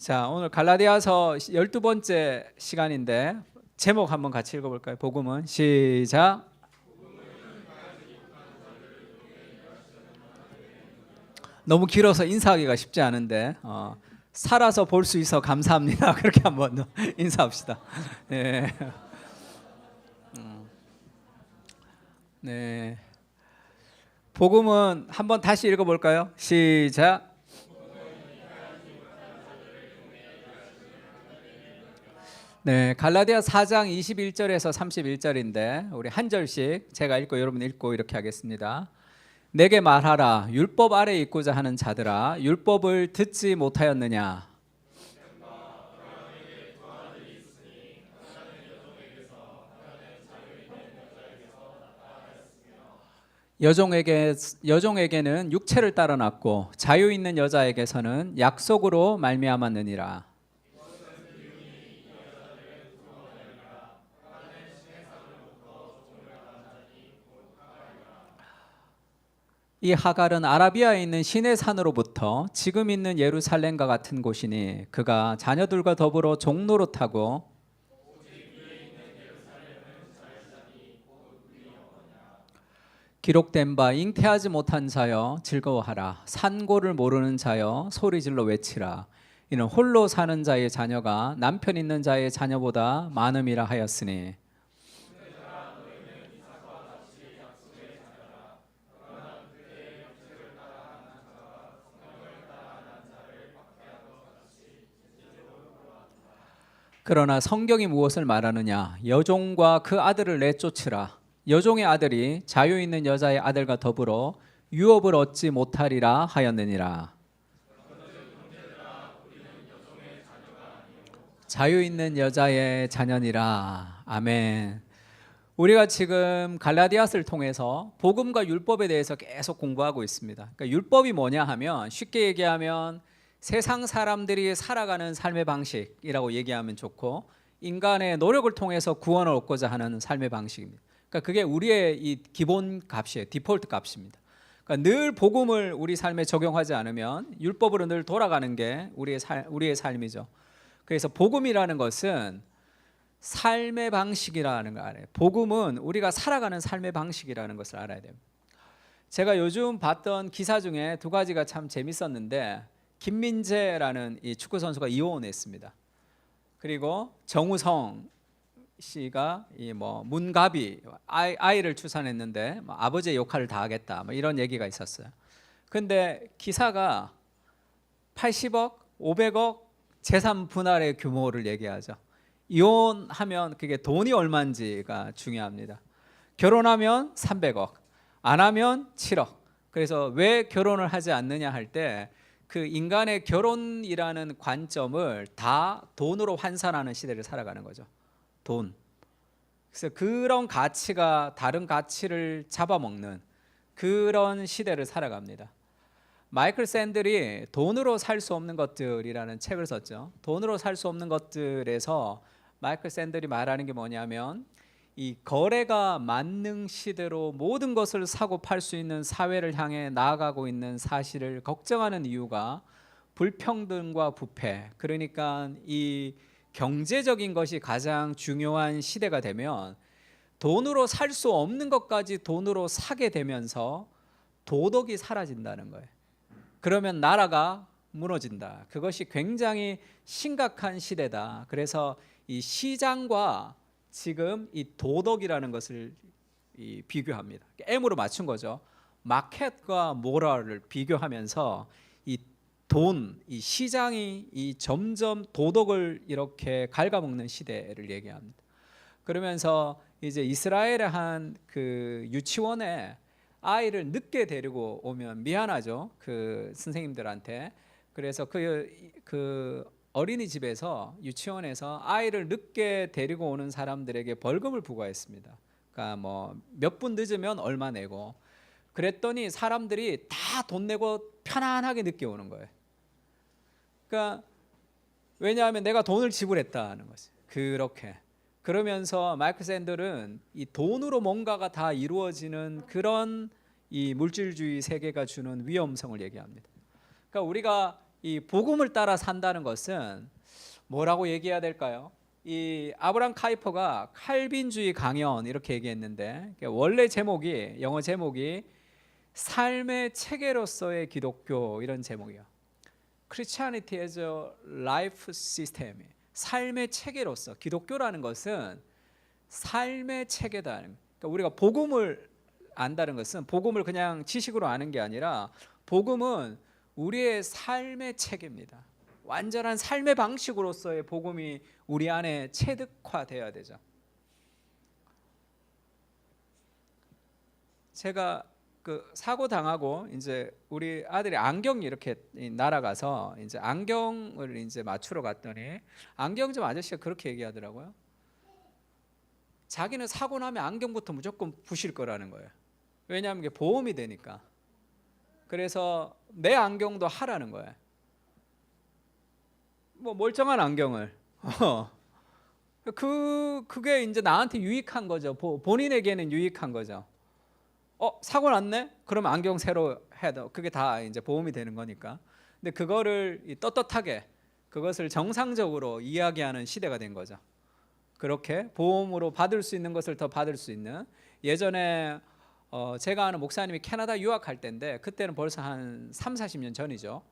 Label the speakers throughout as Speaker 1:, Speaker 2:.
Speaker 1: 자, 오늘 갈라디아서 12번째 시간인데 제목 한번 같이 읽어볼까요? 복음은 시작. 너무 길어서 인사하기가 쉽지 않은데 살아서 볼 수 있어 감사합니다. 그렇게 한번 인사합시다. 네. 네. 복음은 한번 다시 읽어볼까요? 시작. 네, 갈라디아 4장 21절에서 31절인데 우리 한 절씩 제가 읽고 여러분 읽고 이렇게 하겠습니다. 내게 말하라. 율법 아래에 있고자 하는 자들아, 율법을 듣지 못하였느냐? 여종에게는 육체를 따라 났고 자유 있는 여자에게서는 약속으로 말미암았느니라. 이 하갈은 아라비아에 있는 시내 산으로부터 지금 있는 예루살렘과 같은 곳이니 그가 자녀들과 더불어 종노릇하고 기록된 바 잉태하지 못한 자여 즐거워하라. 산고를 모르는 자여 소리질러 외치라. 이는 홀로 사는 자의 자녀가 남편 있는 자의 자녀보다 많음이라 하였으니 그러나 성경이 무엇을 말하느냐? 여종과 그 아들을 내쫓으라. 여종의 아들이 자유 있는 여자의 아들과 더불어 유업을 얻지 못하리라 하였느니라. 자유 있는 여자의 자녀니라. 아멘. 우리가 지금 갈라디아서를 통해서 복음과 율법에 대해서 계속 공부하고 있습니다. 그러니까 율법이 뭐냐 하면 쉽게 얘기하면 세상 사람들이 살아가는 삶의 방식이라고 얘기하면 좋고 인간의 노력을 통해서 구원을 얻고자 하는 삶의 방식입니다. 그러니까 그게 우리의 이 기본 값이에요. 디폴트 값입니다. 그러니까 늘 복음을 우리 삶에 적용하지 않으면 율법으로 늘 돌아가는 게 우리의 삶이죠. 그래서 복음이라는 것은 삶의 방식이라는 걸 알아요. 복음은 우리가 살아가는 삶의 방식이라는 것을 알아야 됩니다. 제가 요즘 봤던 기사 중에 두 가지가 참 재밌었는데 김민재라는 이 축구 선수가 이혼했습니다. 그리고 정우성 씨가 이 문가비 아이를 출산했는데 아버지의 역할을 다 하겠다 이런 얘기가 있었어요. 근데 기사가 80억, 500억 재산 분할의 규모를 얘기하죠. 이혼하면 그게 돈이 얼마인지가 중요합니다. 결혼하면 300억, 안 하면 7억. 그래서 왜 결혼을 하지 않느냐 할 때 그 인간의 결혼이라는 관점을 다 돈으로 환산하는 시대를 살아가는 거죠. 돈. 그래서 그런 가치가 다른 가치를 잡아먹는 그런 시대를 살아갑니다. 마이클 샌들이 돈으로 살 수 없는 것들이라는 책을 썼죠. 돈으로 살 수 없는 것들에서 마이클 샌들이 말하는 게 뭐냐면 이 거래가 만능 시대로 모든 것을 사고 팔 수 있는 사회를 향해 나아가고 있는 사실을 걱정하는 이유가 불평등과 부패, 그러니까 이 경제적인 것이 가장 중요한 시대가 되면 돈으로 살 수 없는 것까지 돈으로 사게 되면서 도덕이 사라진다는 거예요. 그러면 나라가 무너진다. 그것이 굉장히 심각한 시대다. 그래서 이 시장과 지금 이 도덕이라는 것을 비교합니다. M으로 맞춘 거죠. 마켓과 모럴을 비교하면서 이 돈, 이 시장이 이 점점 도덕을 이렇게 갉아먹는 시대를 얘기합니다. 그러면서 이제 이스라엘의 한 그 유치원에 아이를 늦게 데리고 오면 미안하죠. 그 선생님들한테. 그래서 그 어린이집에서 유치원에서 아이를 늦게 데리고 오는 사람들에게 벌금을 부과했습니다. 그러니까 몇 분 늦으면 얼마 내고. 그랬더니 사람들이 다 돈 내고 편안하게 늦게 오는 거예요. 그러니까 왜냐하면 내가 돈을 지불했다는 거지. 그렇게. 그러면서 마이클 샌들은 이 돈으로 뭔가가 다 이루어지는 그런 이 물질주의 세계가 주는 위험성을 얘기합니다. 그러니까 우리가 이 복음을 따라 산다는 것은 뭐라고 얘기해야 될까요? 이 아브람 카이퍼가 칼빈주의 강연 이렇게 얘기했는데 원래 제목이 영어 제목이 삶의 체계로서의 기독교 이런 제목이에요. Christianity as a life system. 삶의 체계로서 기독교라는 것은 삶의 체계다. 그러니까 우리가 복음을 안다는 것은 복음을 그냥 지식으로 아는 게 아니라 복음은 우리의 삶의 체계입니다. 완전한 삶의 방식으로서의 복음이 우리 안에 체득화되어야 되죠. 제가 그 사고 당하고 이제 우리 아들이 안경이 이렇게 날아가서 이제 안경을 이제 맞추러 갔더니 안경점 아저씨가 그렇게 얘기하더라고요. 자기는 사고 나면 안경부터 무조건 부실 거라는 거예요. 왜냐하면 이게 보험이 되니까. 그래서 내 안경도 하라는 거예요. 뭐 멀쩡한 안경을. 그게 이제 나한테 유익한 거죠. 본인에게는 유익한 거죠. 사고 났네? 그러면 안경 새로 해도 그게 다 이제 보험이 되는 거니까. 근데 그거를 떳떳하게 그것을 정상적으로 이야기하는 시대가 된 거죠. 그렇게 보험으로 받을 수 있는 것을 더 받을 수 있는. 예전에 제가 아는 목사님이 캐나다 유학할 때인데 그때는 벌써 한 30-40년 전이죠.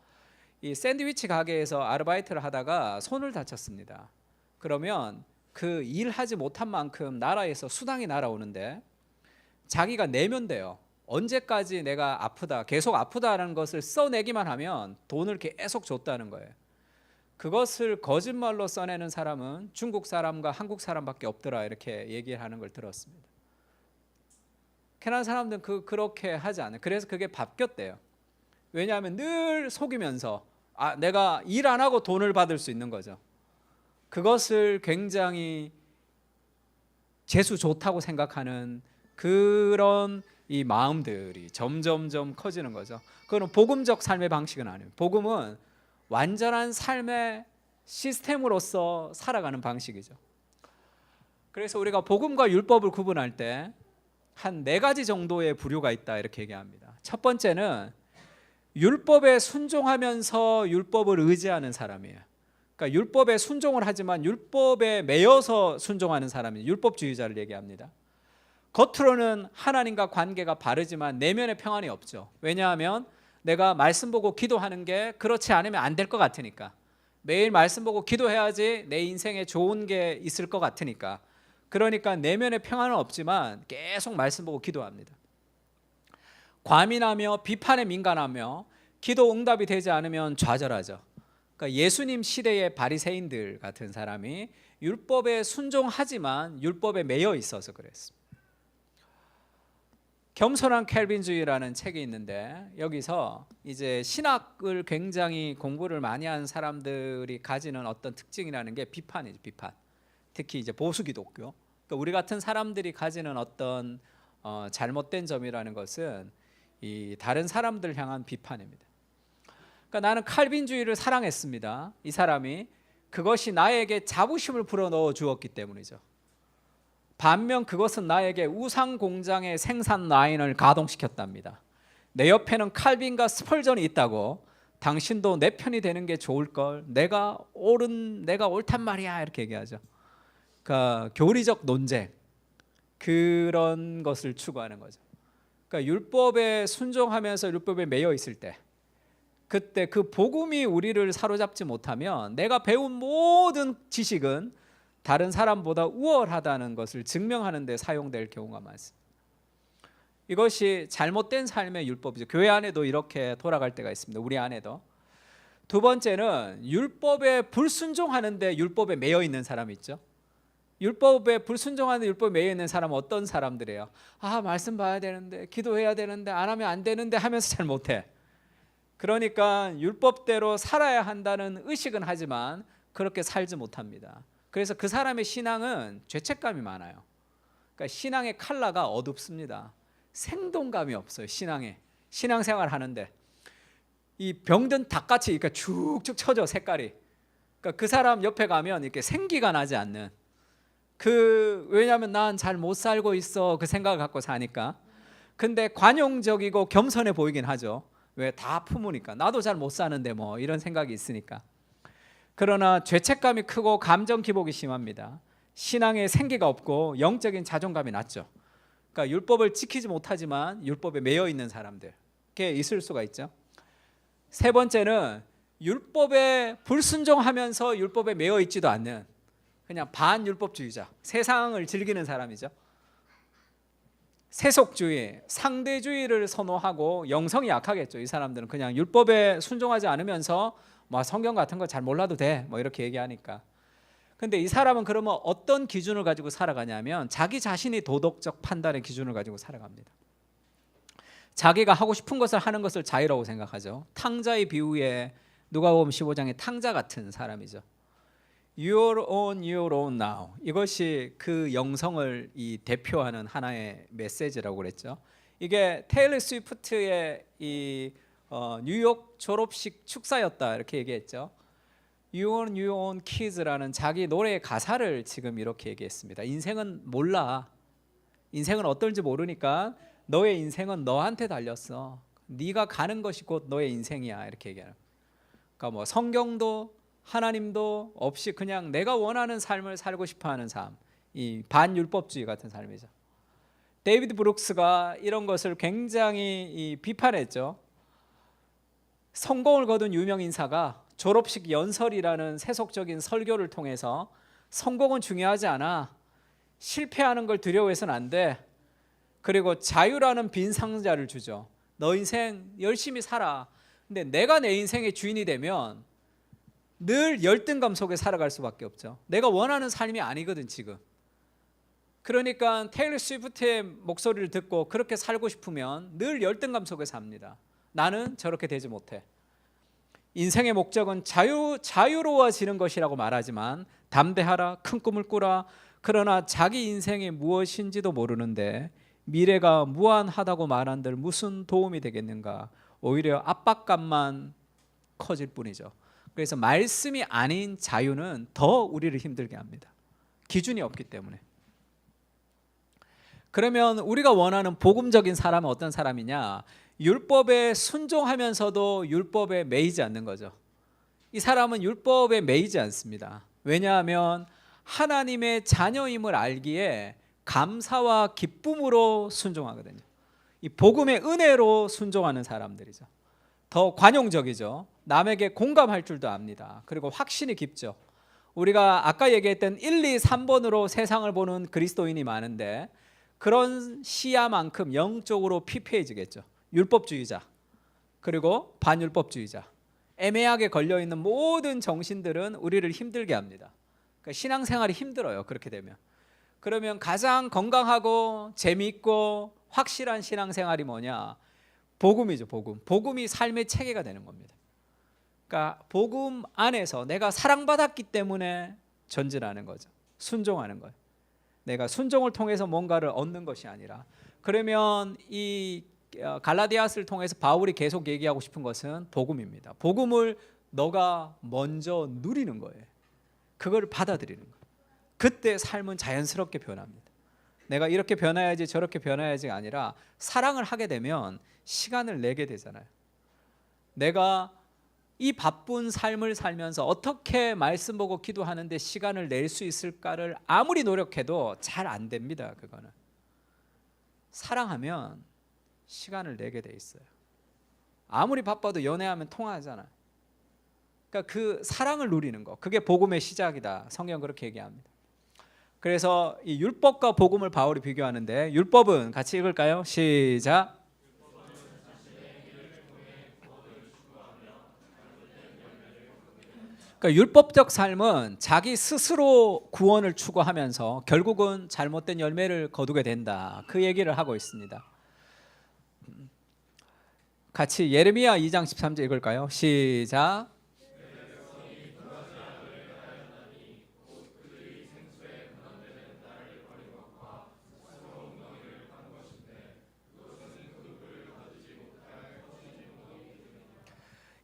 Speaker 1: 이 샌드위치 가게에서 아르바이트를 하다가 손을 다쳤습니다. 그러면 그 일하지 못한 만큼 나라에서 수당이 날아오는데 자기가 내면 돼요. 언제까지 내가 아프다, 계속 아프다라는 것을 써내기만 하면 돈을 계속 줬다는 거예요. 그것을 거짓말로 써내는 사람은 중국 사람과 한국 사람밖에 없더라 이렇게 얘기하는 걸 들었습니다. 캐나다 사람들은 그렇게 하지 않아요. 그래서 그게 바뀌었대요. 왜냐하면 늘 속이면서 내가 일 안 하고 돈을 받을 수 있는 거죠. 그것을 굉장히 재수 좋다고 생각하는 그런 이 마음들이 점점점 커지는 거죠. 그건 복음적 삶의 방식은 아니에요. 복음은 완전한 삶의 시스템으로서 살아가는 방식이죠. 그래서 우리가 복음과 율법을 구분할 때 한 4가지 정도의 부류가 있다 이렇게 얘기합니다. 첫 번째는 율법에 순종하면서 율법을 의지하는 사람이에요. 그러니까 율법에 순종을 하지만 율법에 매여서 순종하는 사람이 율법주의자를 얘기합니다. 겉으로는 하나님과 관계가 바르지만 내면에 평안이 없죠. 왜냐하면 내가 말씀 보고 기도하는 게 그렇지 않으면 안 될 것 같으니까. 매일 말씀 보고 기도해야지 내 인생에 좋은 게 있을 것 같으니까. 그러니까 내면에 평안은 없지만 계속 말씀 보고 기도합니다. 과민하며 비판에 민감하며 기도 응답이 되지 않으면 좌절하죠. 그러니까 예수님 시대의 바리새인들 같은 사람이 율법에 순종하지만 율법에 매여 있어서 그랬습니다. 겸손한 켈빈주의라는 책이 있는데 여기서 이제 신학을 굉장히 공부를 많이 한 사람들이 가지는 어떤 특징이라는 게 비판이죠. 비판. 특히 이제 보수 기독교. 그러니까 우리 같은 사람들이 가지는 어떤 잘못된 점이라는 것은 이 다른 사람들 향한 비판입니다. 그러니까 나는 칼빈주의를 사랑했습니다. 이 사람이 그것이 나에게 자부심을 불어넣어 주었기 때문이죠. 반면 그것은 나에게 우상 공장의 생산 라인을 가동시켰답니다. 내 옆에는 칼빈과 스펄전이 있다고 당신도 내 편이 되는 게 좋을 걸. 내가 옳단 말이야 이렇게 얘기하죠. 그러니까 교리적 논쟁 그런 것을 추구하는 거죠. 그러니까 율법에 순종하면서 율법에 매여 있을 때 그때 그 복음이 우리를 사로잡지 못하면 내가 배운 모든 지식은 다른 사람보다 우월하다는 것을 증명하는 데 사용될 경우가 많습니다. 이것이 잘못된 삶의 율법이죠. 교회 안에도 이렇게 돌아갈 때가 있습니다. 우리 안에도. 두 번째는 율법에 불순종하는데 율법에 매여 있는 사람이 있죠. 율법에 불순종하는 율법에 매여 있는 사람은 어떤 사람들이에요? 말씀 봐야 되는데 기도해야 되는데 안 하면 안 되는데 하면서 잘 못해. 그러니까 율법대로 살아야 한다는 의식은 하지만 그렇게 살지 못합니다. 그래서 그 사람의 신앙은 죄책감이 많아요. 그러니까 신앙의 컬러가 어둡습니다. 생동감이 없어요. 신앙생활 하는데 이 병든 닭같이 그러니까 축축 처져 색깔이. 그러니까 그 사람 옆에 가면 이렇게 생기가 나지 않는 왜냐하면 난 잘 못 살고 있어 그 생각을 갖고 사니까. 근데 관용적이고 겸손해 보이긴 하죠. 왜 다 품으니까 나도 잘 못 사는데 뭐 이런 생각이 있으니까. 그러나 죄책감이 크고 감정 기복이 심합니다. 신앙에 생기가 없고 영적인 자존감이 낮죠. 그러니까 율법을 지키지 못하지만 율법에 매여 있는 사람들 게 있을 수가 있죠. 세 번째는 율법에 불순종하면서 율법에 매여 있지도 않는 그냥 반율법주의자, 세상을 즐기는 사람이죠. 세속주의, 상대주의를 선호하고 영성이 약하겠죠. 이 사람들은 그냥 율법에 순종하지 않으면서 뭐 성경 같은 거 잘 몰라도 돼 뭐 이렇게 얘기하니까. 근데 이 사람은 그러면 어떤 기준을 가지고 살아가냐면 자기 자신이 도덕적 판단의 기준을 가지고 살아갑니다. 자기가 하고 싶은 것을 하는 것을 자유라고 생각하죠. 탕자의 비유에 누가복음 15장의 탕자 같은 사람이죠. You're on your own now. 이것이 그 영성을 대표하는 하나의 메시지라고 그랬죠. 이게 테일러 스위프트의 뉴욕 졸업식 축사였다 이렇게 얘기했죠. You on your own kids라는 자기 노래의 가사를 지금 이렇게 얘기했습니다. 인생은 몰라. 인생은 어떨지 모르니까 너의 인생은 너한테 달렸어. 네가 가는 것이 곧 너의 인생이야 이렇게 얘기하는. 그러니까 뭐 성경도 하나님도 없이 그냥 내가 원하는 삶을 살고 싶어하는 삶, 이 반율법주의 같은 삶이죠. 데이비드 브룩스가 이런 것을 굉장히 비판했죠. 성공을 거둔 유명 인사가 졸업식 연설이라는 세속적인 설교를 통해서 성공은 중요하지 않아, 실패하는 걸 두려워해서는 안 돼, 그리고 자유라는 빈 상자를 주죠. 너 인생 열심히 살아. 근데 내가 내 인생의 주인이 되면 늘 열등감 속에 살아갈 수밖에 없죠. 내가 원하는 삶이 아니거든 지금. 그러니까 테일러 스위프트의 목소리를 듣고 그렇게 살고 싶으면 늘 열등감 속에 삽니다. 나는 저렇게 되지 못해. 인생의 목적은 자유로워지는 것이라고 말하지만 담대하라, 큰 꿈을 꾸라. 그러나 자기 인생이 무엇인지도 모르는데 미래가 무한하다고 말한들 무슨 도움이 되겠는가. 오히려 압박감만 커질 뿐이죠. 그래서 말씀이 아닌 자유는 더 우리를 힘들게 합니다. 기준이 없기 때문에. 그러면 우리가 원하는 복음적인 사람은 어떤 사람이냐? 율법에 순종하면서도 율법에 매이지 않는 거죠. 이 사람은 율법에 매이지 않습니다. 왜냐하면 하나님의 자녀임을 알기에 감사와 기쁨으로 순종하거든요. 이 복음의 은혜로 순종하는 사람들이죠. 더 관용적이죠. 남에게 공감할 줄도 압니다. 그리고 확신이 깊죠. 우리가 아까 얘기했던 1, 2, 3번으로 세상을 보는 그리스도인이 많은데 그런 시야만큼 영적으로 피폐해지겠죠. 율법주의자 그리고 반율법주의자, 애매하게 걸려있는 모든 정신들은 우리를 힘들게 합니다. 그러니까 신앙생활이 힘들어요. 그렇게 되면. 그러면 가장 건강하고 재미있고 확실한 신앙생활이 뭐냐? 복음이죠. 복음이 삶의 체계가 되는 겁니다. 그러니까 복음 안에서 내가 사랑받았기 때문에 전진하는 거죠. 순종하는 거예요. 내가 순종을 통해서 뭔가를 얻는 것이 아니라. 그러면 이 갈라디아서를 통해서 바울이 계속 얘기하고 싶은 것은 복음입니다. 복음을 너가 먼저 누리는 거예요. 그걸 받아들이는 거예요. 그때 삶은 자연스럽게 변합니다. 내가 이렇게 변해야지 저렇게 변해야지가 아니라 사랑을 하게 되면 시간을 내게 되잖아요. 내가 이 바쁜 삶을 살면서 어떻게 말씀 보고 기도하는데 시간을 낼 수 있을까를 아무리 노력해도 잘 안 됩니다. 그거는 사랑하면 시간을 내게 돼 있어요. 아무리 바빠도 연애하면 통화하잖아요. 그러니까 그 사랑을 누리는 거, 그게 복음의 시작이다. 성경 그렇게 얘기합니다. 그래서 이 율법과 복음을 바울이 비교하는데, 율법은 같이 읽을까요? 시작. 그러니까 율법적 삶은 자기 스스로 구원을 추구하면서 결국은 잘못된 열매를 거두게 된다. 그 얘기를 하고 있습니다. 같이 예레미야 2장 13절 읽을까요? 시작.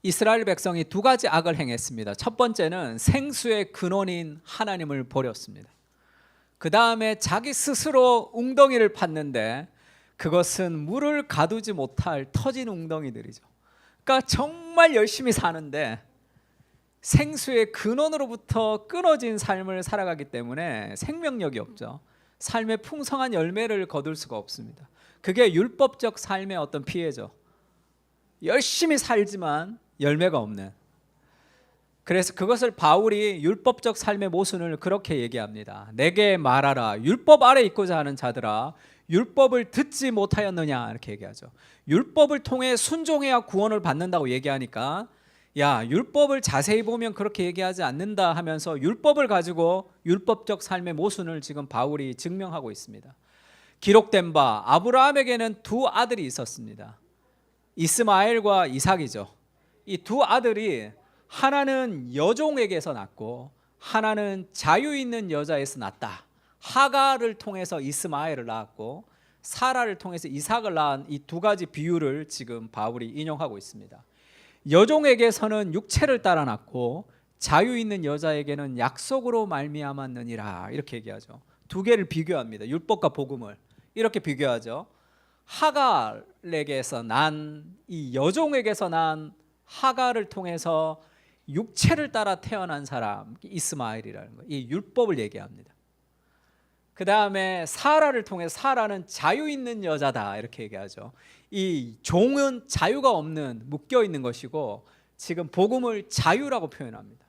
Speaker 1: 이스라엘 백성이 두 가지 악을 행했습니다. 첫 번째는 생수의 근원인 하나님을 버렸습니다. 그 다음에 자기 스스로 웅덩이를 팠는데 그것은 물을 가두지 못할 터진 웅덩이들이죠. 그러니까 정말 열심히 사는데 생수의 근원으로부터 끊어진 삶을 살아가기 때문에 생명력이 없죠. 삶의 풍성한 열매를 거둘 수가 없습니다. 그게 율법적 삶의 어떤 피해죠. 열심히 살지만 열매가 없는. 그래서 그것을 바울이 율법적 삶의 모순을 그렇게 얘기합니다. 내게 말하라. 율법 아래 있고자 하는 자들아, 율법을 듣지 못하였느냐, 이렇게 얘기하죠. 율법을 통해 순종해야 구원을 받는다고 얘기하니까, 야, 율법을 자세히 보면 그렇게 얘기하지 않는다 하면서 율법을 가지고 율법적 삶의 모순을 지금 바울이 증명하고 있습니다. 기록된 바 아브라함에게는 두 아들이 있었습니다. 이스마엘과 이삭이죠. 이 두 아들이 하나는 여종에게서 낳고 하나는 자유 있는 여자에서 낳았다. 하가를 통해서 이스마엘을 낳았고 사라를 통해서 이삭을 낳은 이 두 가지 비유를 지금 바울이 인용하고 있습니다. 여종에게서는 육체를 따라 낳고 자유 있는 여자에게는 약속으로 말미암았느니라, 이렇게 얘기하죠. 두 개를 비교합니다. 율법과 복음을 이렇게 비교하죠. 하갈에게서 난 이 여종에게서 난 하갈을 통해서 육체를 따라 태어난 사람 이스마엘이라는 거, 이 율법을 얘기합니다. 그 다음에 사라를 통해서 사라는 자유 있는 여자다, 이렇게 얘기하죠. 이 종은 자유가 없는, 묶여 있는 것이고 지금 복음을 자유라고 표현합니다.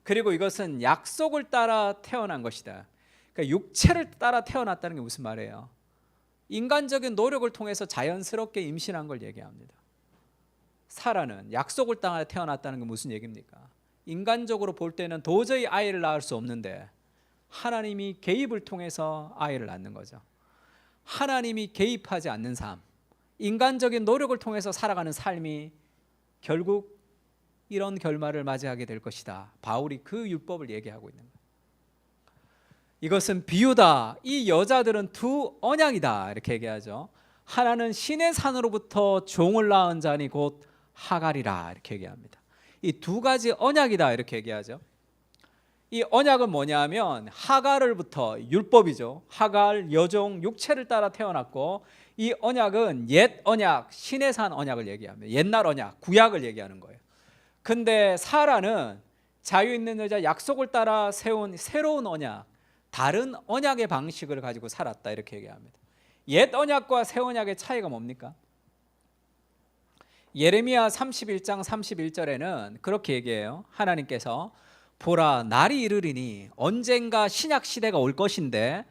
Speaker 1: 그리고 이것은 약속을 따라 태어난 것이다. 그러니까 육체를 따라 태어났다는 게 무슨 말이에요? 인간적인 노력을 통해서 자연스럽게 임신한 걸 얘기합니다. 사라는 약속을 따라 태어났다는 게 무슨 얘기입니까? 인간적으로 볼 때는 도저히 아이를 낳을 수 없는데 하나님이 개입을 통해서 아이를 낳는 거죠. 하나님이 개입하지 않는 삶, 인간적인 노력을 통해서 살아가는 삶이 결국 이런 결말을 맞이하게 될 것이다. 바울이 그 율법을 얘기하고 있는 거예요. 이것은 비유다. 이 여자들은 두 언약이다, 이렇게 얘기하죠. 하나는 신의 산으로부터 종을 낳은 자니 곧 하갈이라, 이렇게 얘기합니다. 이 두 가지 언약이다, 이렇게 얘기하죠. 이 언약은 뭐냐면 하갈을부터, 율법이죠. 하갈, 여종, 육체를 따라 태어났고, 이 언약은 옛 언약, 신의 산 언약을 얘기합니다. 옛날 언약, 구약을 얘기하는 거예요. 근데 사라는 자유 있는 여자, 약속을 따라 세운 새로운 언약, 다른 언약의 방식을 가지고 살았다, 이렇게 얘기합니다. 옛 언약과 새 언약의 차이가 뭡니까? 예레미야 31장 31절에는 그렇게 얘기해요. 하나님께서 보라, 날이 이르리니 언젠가 신약 시대가 올 것인데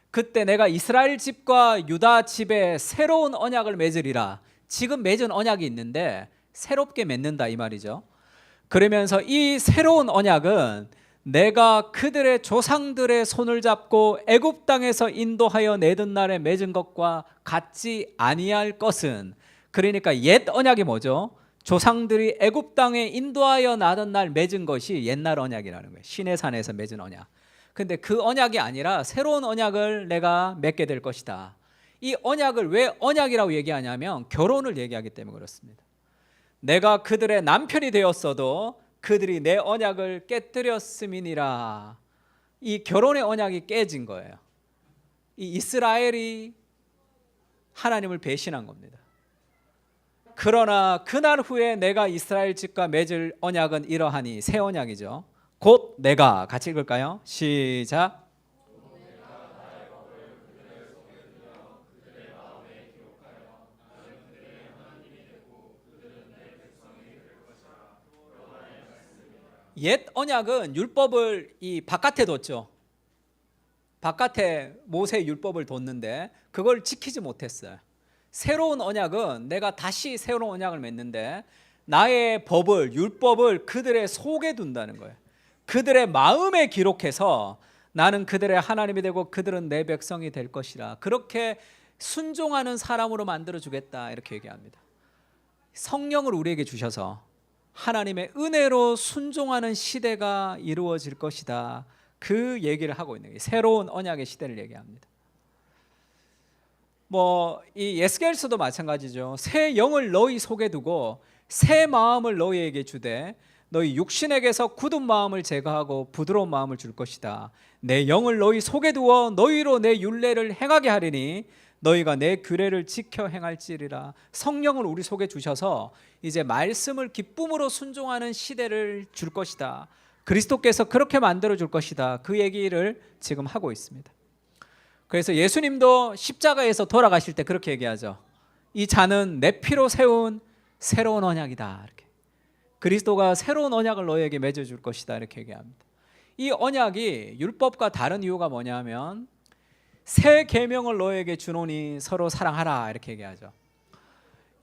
Speaker 1: 그때 내가 이스라엘 집과 유다 집에 새로운 언약을 맺으리라. 지금 맺은 언약이 있는데 새롭게 맺는다, 이 말이죠. 그러면서 이 새로운 언약은 내가 그들의 조상들의 손을 잡고 애굽 땅에서 인도하여 내던 날에 맺은 것과 같지 아니할 것은, 그러니까 옛 언약이 뭐죠? 조상들이 애굽 땅에 인도하여 나던 날 맺은 것이 옛날 언약이라는 거예요. 신의 산에서 맺은 언약. 근데 그 언약이 아니라 새로운 언약을 내가 맺게 될 것이다. 이 언약을 왜 언약이라고 얘기하냐면 결혼을 얘기하기 때문에 그렇습니다. 내가 그들의 남편이 되었어도 그들이 내 언약을 깨뜨렸음이니라. 이 결혼의 언약이 깨진 거예요. 이 이스라엘이 하나님을 배신한 겁니다. 그러나 그날 후에 내가 이스라엘 집과 맺을 언약은 이러하니, 새 언약이죠. 곧 내가, 같이 읽을까요? 시작. 옛 언약은 율법을 이 바깥에 뒀죠. 바깥에 모세 율법을 뒀는데 그걸 지키지 못했어요. 새로운 언약은 내가 다시 새로운 언약을 맺는데 나의 법을, 율법을 그들의 속에 둔다는 거예요. 그들의 마음에 기록해서 나는 그들의 하나님이 되고 그들은 내 백성이 될 것이라. 그렇게 순종하는 사람으로 만들어주겠다, 이렇게 얘기합니다. 성령을 우리에게 주셔서 하나님의 은혜로 순종하는 시대가 이루어질 것이다. 그 얘기를 하고 있는 거예요. 새로운 언약의 시대를 얘기합니다. 이 에스겔서도 마찬가지죠. 새 영을 너희 속에 두고 새 마음을 너희에게 주되 너희 육신에게서 굳은 마음을 제거하고 부드러운 마음을 줄 것이다. 내 영을 너희 속에 두어 너희로 내 율례를 행하게 하리니 너희가 내 규례를 지켜 행할지리라. 성령을 우리 속에 주셔서 이제 말씀을 기쁨으로 순종하는 시대를 줄 것이다. 그리스도께서 그렇게 만들어 줄 것이다. 그 얘기를 지금 하고 있습니다. 그래서 예수님도 십자가에서 돌아가실 때 그렇게 얘기하죠. 이 잔은 내 피로 세운 새로운 언약이다. 이렇게. 그리스도가 새로운 언약을 너희에게 맺어 줄 것이다. 이렇게 얘기합니다. 이 언약이 율법과 다른 이유가 뭐냐면 새 계명을 너희에게 주노니 서로 사랑하라. 이렇게 얘기하죠.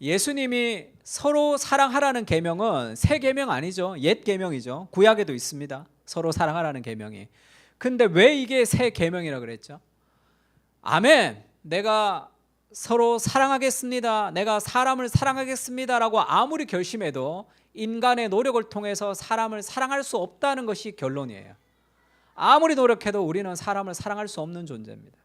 Speaker 1: 예수님이 서로 사랑하라는 계명은 새 계명 아니죠. 옛 계명이죠. 구약에도 있습니다. 서로 사랑하라는 계명이. 근데 왜 이게 새 계명이라고 그랬죠? 아멘. 내가 서로 사랑하겠습니다. 내가 사람을 사랑하겠습니다라고 아무리 결심해도 인간의 노력을 통해서 사람을 사랑할 수 없다는 것이 결론이에요. 아무리 노력해도 우리는 사람을 사랑할 수 없는 존재입니다.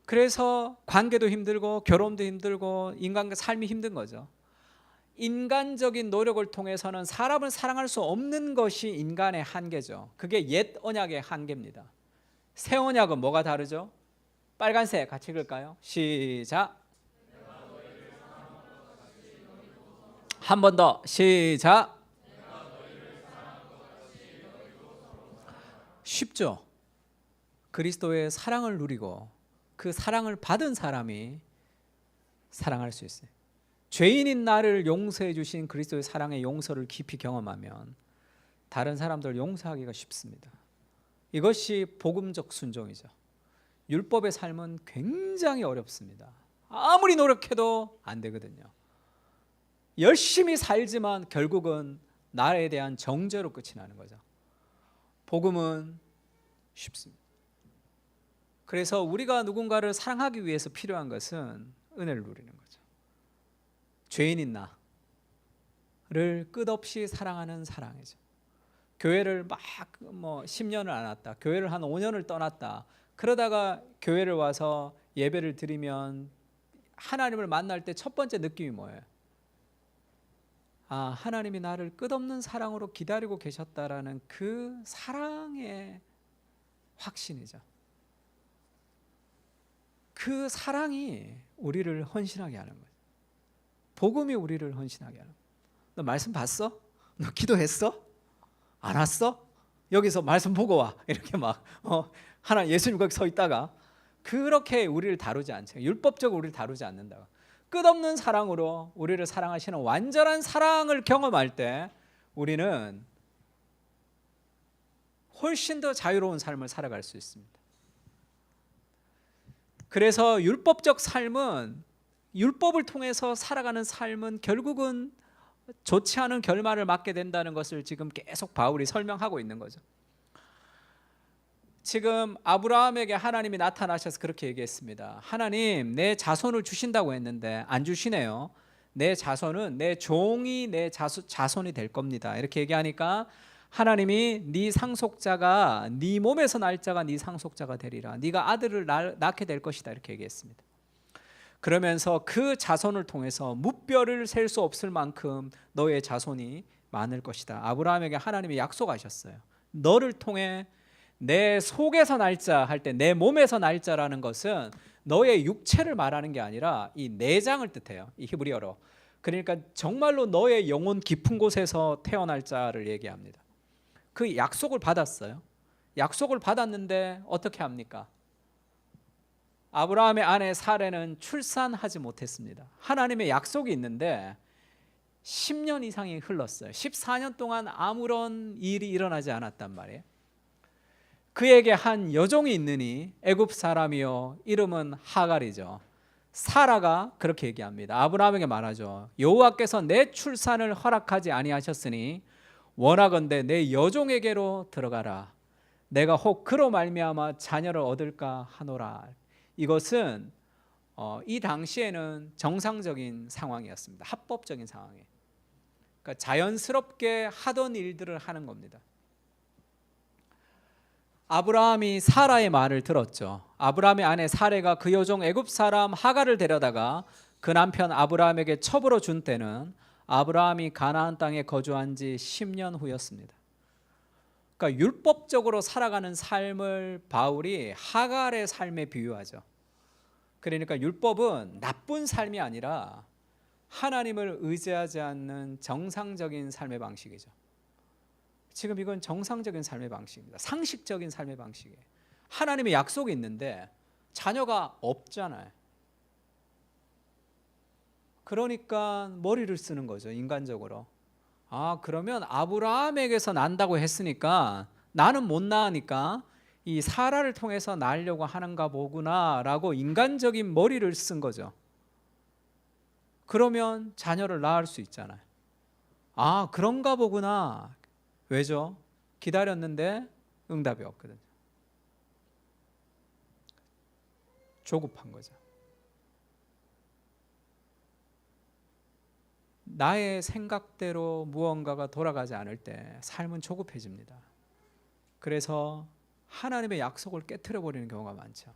Speaker 1: 그래서 관계도 힘들고 결혼도 힘들고 인간과 삶이 힘든 거죠. 인간적인 노력을 통해서는 사람을 사랑할 수 없는 것이 인간의 한계죠. 그게 옛 언약의 한계입니다. 새 언약은 뭐가 다르죠? 빨간색 같이 읽을까요? 시작. 한 번 더 시작. 쉽죠? 그리스도의 사랑을 누리고 그 사랑을 받은 사람이 사랑할 수 있어요. 죄인인 나를 용서해 주신 그리스도의 사랑의 용서를 깊이 경험하면 다른 사람들 용서하기가 쉽습니다. 이것이 복음적 순종이죠. 율법의 삶은 굉장히 어렵습니다. 아무리 노력해도 안 되거든요. 열심히 살지만 결국은 나에 대한 정죄로 끝이 나는 거죠. 복음은 쉽습니다. 그래서 우리가 누군가를 사랑하기 위해서 필요한 것은 은혜를 누리는 거죠. 죄인인 나를 끝없이 사랑하는 사랑이죠. 교회를 막 10년을 안 왔다. 교회를 한 5년을 떠났다. 그러다가 교회를 와서 예배를 드리면 하나님을 만날 때 첫 번째 느낌이 뭐예요? 아, 하나님이 나를 끝없는 사랑으로 기다리고 계셨다라는 그 사랑의 확신이죠. 그 사랑이 우리를 헌신하게 하는 거예요. 복음이 우리를 헌신하게 하는 거예요. 너 말씀 봤어? 너 기도했어? 안 왔어? 여기서 말씀 보고 와. 이렇게 막 하나 예수님 거기 서 있다가 그렇게 우리를 다루지 않죠. 율법적으로 우리를 다루지 않는다. 끝없는 사랑으로 우리를 사랑하시는 완전한 사랑을 경험할 때 우리는 훨씬 더 자유로운 삶을 살아갈 수 있습니다. 그래서 율법적 삶은 율법을 통해서 살아가는 삶은 결국은 좋지 않은 결말을 맞게 된다는 것을 지금 계속 바울이 설명하고 있는 거죠. 지금 아브라함에게 하나님이 나타나셔서 그렇게 얘기했습니다. 하나님, 내 자손을 주신다고 했는데 안 주시네요. 내 자손은 내 종이 내 자손이 될 겁니다. 이렇게 얘기하니까 하나님이 네 상속자가 네 몸에서 날 자가 네 상속자가 되리라. 네가 아들을 낳게 될 것이다. 이렇게 얘기했습니다. 그러면서 그 자손을 통해서 무뼈를 셀 수 없을 만큼 너의 자손이 많을 것이다. 아브라함에게 하나님이 약속하셨어요. 너를 통해 내 속에서 날 자 할 때 내 몸에서 날 자라는 것은 너의 육체를 말하는 게 아니라 이 내장을 뜻해요. 이 히브리어로. 그러니까 정말로 너의 영혼 깊은 곳에서 태어날 자를 얘기합니다. 그 약속을 받았어요. 약속을 받았는데 어떻게 합니까? 아브라함의 아내 사레는 출산하지 못했습니다. 하나님의 약속이 있는데 10년 이상이 흘렀어요. 14년 동안 아무런 일이 일어나지 않았단 말이에요. 그에게 한 여종이 있느니 애굽 사람이요 이름은 하갈이죠. 사라가 그렇게 얘기합니다. 아브라함에게 말하죠. 여호와께서 내 출산을 허락하지 아니하셨으니 원하건대 내 여종에게로 들어가라. 내가 혹 그로 말미암아 자녀를 얻을까 하노라. 이것은 이 당시에는 정상적인 상황이었습니다. 합법적인 상황이에요. 그러니까 자연스럽게 하던 일들을 하는 겁니다. 아브라함이 사라의 말을 들었죠. 아브라함의 아내 사레가 그 여종 애굽 사람 하갈을 데려다가 그 남편 아브라함에게 첩으로 준 때는 아브라함이 가나안 땅에 거주한 지 10년 후였습니다. 그러니까 율법적으로 살아가는 삶을 바울이 하갈의 삶에 비유하죠. 그러니까 율법은 나쁜 삶이 아니라 하나님을 의지하지 않는 정상적인 삶의 방식이죠. 지금 이건 정상적인 삶의 방식입니다. 상식적인 삶의 방식이에요. 하나님의 약속이 있는데 자녀가 없잖아요. 그러니까 머리를 쓰는 거죠, 인간적으로. 아, 그러면 아브라함에게서 난다고 했으니까 나는 못 낳으니까 이 사라를 통해서 낳으려고 하는가 보구나라고 인간적인 머리를 쓴 거죠. 그러면 자녀를 낳을 수 있잖아요. 아, 그런가 보구나. 왜죠? 기다렸는데 응답이 없거든요. 조급한 거죠. 나의 생각대로 무언가가 돌아가지 않을 때 삶은 조급해집니다. 그래서 하나님의 약속을 깨트려 버리는 경우가 많죠.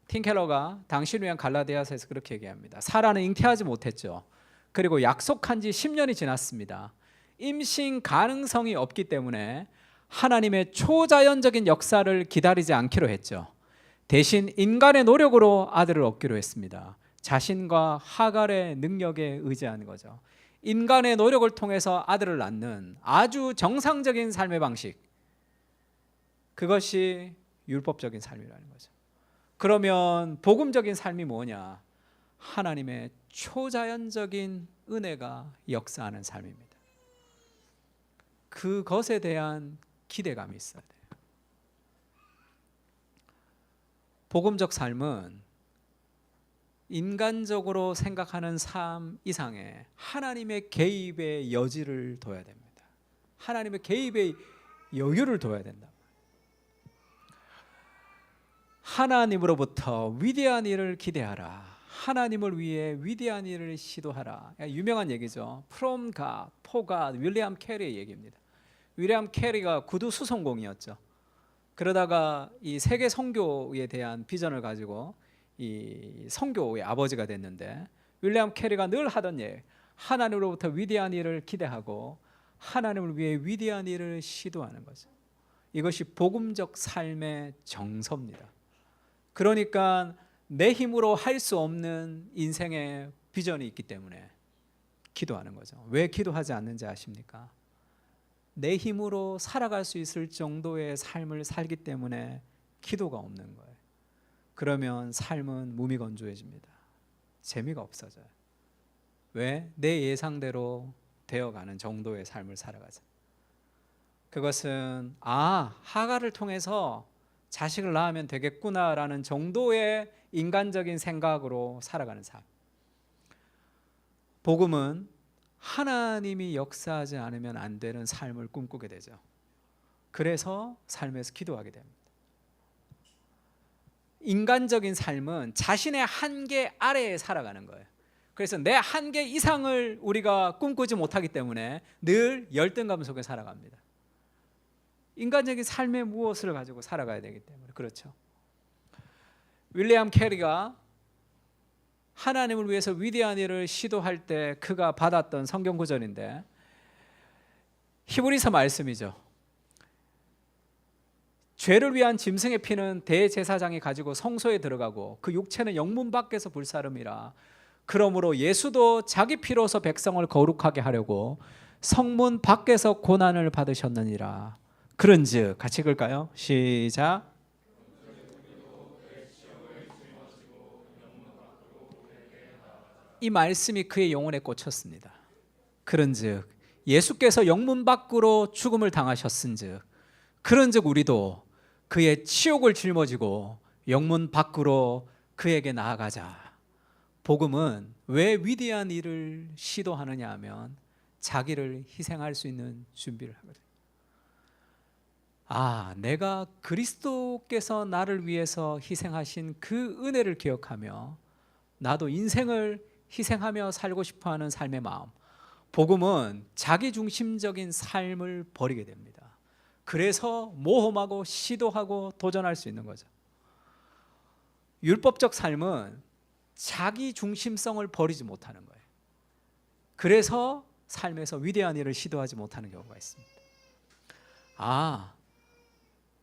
Speaker 1: 팀 켈러가 당신을 위한 갈라디아서에서 그렇게 얘기합니다. 사라는 잉태하지 못했죠. 그리고 약속한 지 10년이 지났습니다. 임신 가능성이 없기 때문에 하나님의 초자연적인 역사를 기다리지 않기로 했죠. 대신 인간의 노력으로 아들을 얻기로 했습니다. 자신과 하갈의 능력에 의지하는 거죠. 인간의 노력을 통해서 아들을 낳는 아주 정상적인 삶의 방식, 그것이 율법적인 삶이라는 거죠. 그러면 복음적인 삶이 뭐냐? 하나님의 초자연적인 은혜가 역사하는 삶입니다. 그것에 대한 기대감이 있어야 돼요. 복음적 삶은 인간적으로 생각하는 삶 이상의 하나님의 개입의 여지를 둬야 됩니다. 하나님의 개입의 여유를 둬야 된다. 하나님으로부터 위대한 일을 기대하라. 하나님을 위해 위대한 일을 시도하라. 유명한 얘기죠. From God, for God, 윌리엄 캐리의 얘기입니다. 윌리엄 캐리가 구두 수송공이었죠. 그러다가 이 세계 선교에 대한 비전을 가지고 이 선교의 아버지가 됐는데, 윌리엄 캐리가 늘 하던 일, 하나님으로부터 위대한 일을 기대하고 하나님을 위해 위대한 일을 시도하는 거죠. 이것이 복음적 삶의 정서입니다. 그러니까 내 힘으로 할 수 없는 인생의 비전이 있기 때문에 기도하는 거죠. 왜 기도하지 않는지 아십니까? 내 힘으로 살아갈 수 있을 정도의 삶을 살기 때문에 기도가 없는 거예요. 그러면 삶은 무미건조해집니다. 재미가 없어져요. 왜? 내 예상대로 되어가는 정도의 삶을 살아가죠. 그것은 하갈을 통해서 자식을 낳으면 되겠구나라는 정도의 인간적인 생각으로 살아가는 삶. 복음은 하나님이 역사하지 않으면 안 되는 삶을 꿈꾸게 되죠. 그래서 삶에서 기도하게 됩니다. 인간적인 삶은 자신의 한계 아래에 살아가는 거예요. 그래서 내 한계 이상을 우리가 꿈꾸지 못하기 때문에 늘 열등감 속에 살아갑니다. 인간적인 삶의 무엇을 가지고 살아가야 되기 때문에 그렇죠. 윌리엄 캐리가 하나님을 위해서 위대한 일을 시도할 때 그가 받았던 성경 구절인데 히브리서 말씀이죠. 죄를 위한 짐승의 피는 대제사장이 가지고 성소에 들어가고 그 육체는 영문 밖에서 불사름이라. 그러므로 예수도 자기 피로서 백성을 거룩하게 하려고 성문 밖에서 고난을 받으셨느니라. 그런즉 같이 읽을까요? 시작. 이 말씀이 그의 영혼에 꽂혔습니다. 그런즉 예수께서 영문 밖으로 죽음을 당하셨은즉 그런즉 우리도 그의 치욕을 짊어지고 영문 밖으로 그에게 나아가자. 복음은 왜 위대한 일을 시도하느냐 하면 자기를 희생할 수 있는 준비를 하거든요. 내가 그리스도께서 나를 위해서 희생하신 그 은혜를 기억하며 나도 인생을 희생하며 살고 싶어하는 삶의 마음. 복음은 자기중심적인 삶을 버리게 됩니다. 그래서 모험하고 시도하고 도전할 수 있는 거죠. 율법적 삶은 자기중심성을 버리지 못하는 거예요. 그래서 삶에서 위대한 일을 시도하지 못하는 경우가 있습니다.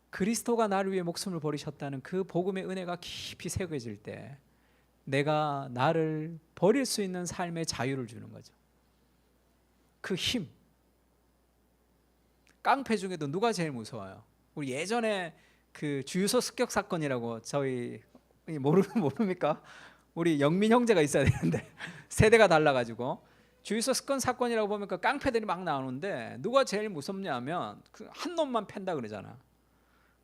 Speaker 1: 그리스도가 나를 위해 목숨을 버리셨다는 그 복음의 은혜가 깊이 새겨질 때 내가 나를 버릴 수 있는 삶의 자유를 주는 거죠. 그 힘. 깡패 중에도 누가 제일 무서워요? 우리 예전에 그 주유소 습격 사건이라고 저희 모릅니까? 우리 영민 형제가 있어야 되는데 세대가 달라가지고 주유소 습격 사건이라고 보면 그 깡패들이 막 나오는데 누가 제일 무섭냐면 그 한 놈만 팬다 그러잖아.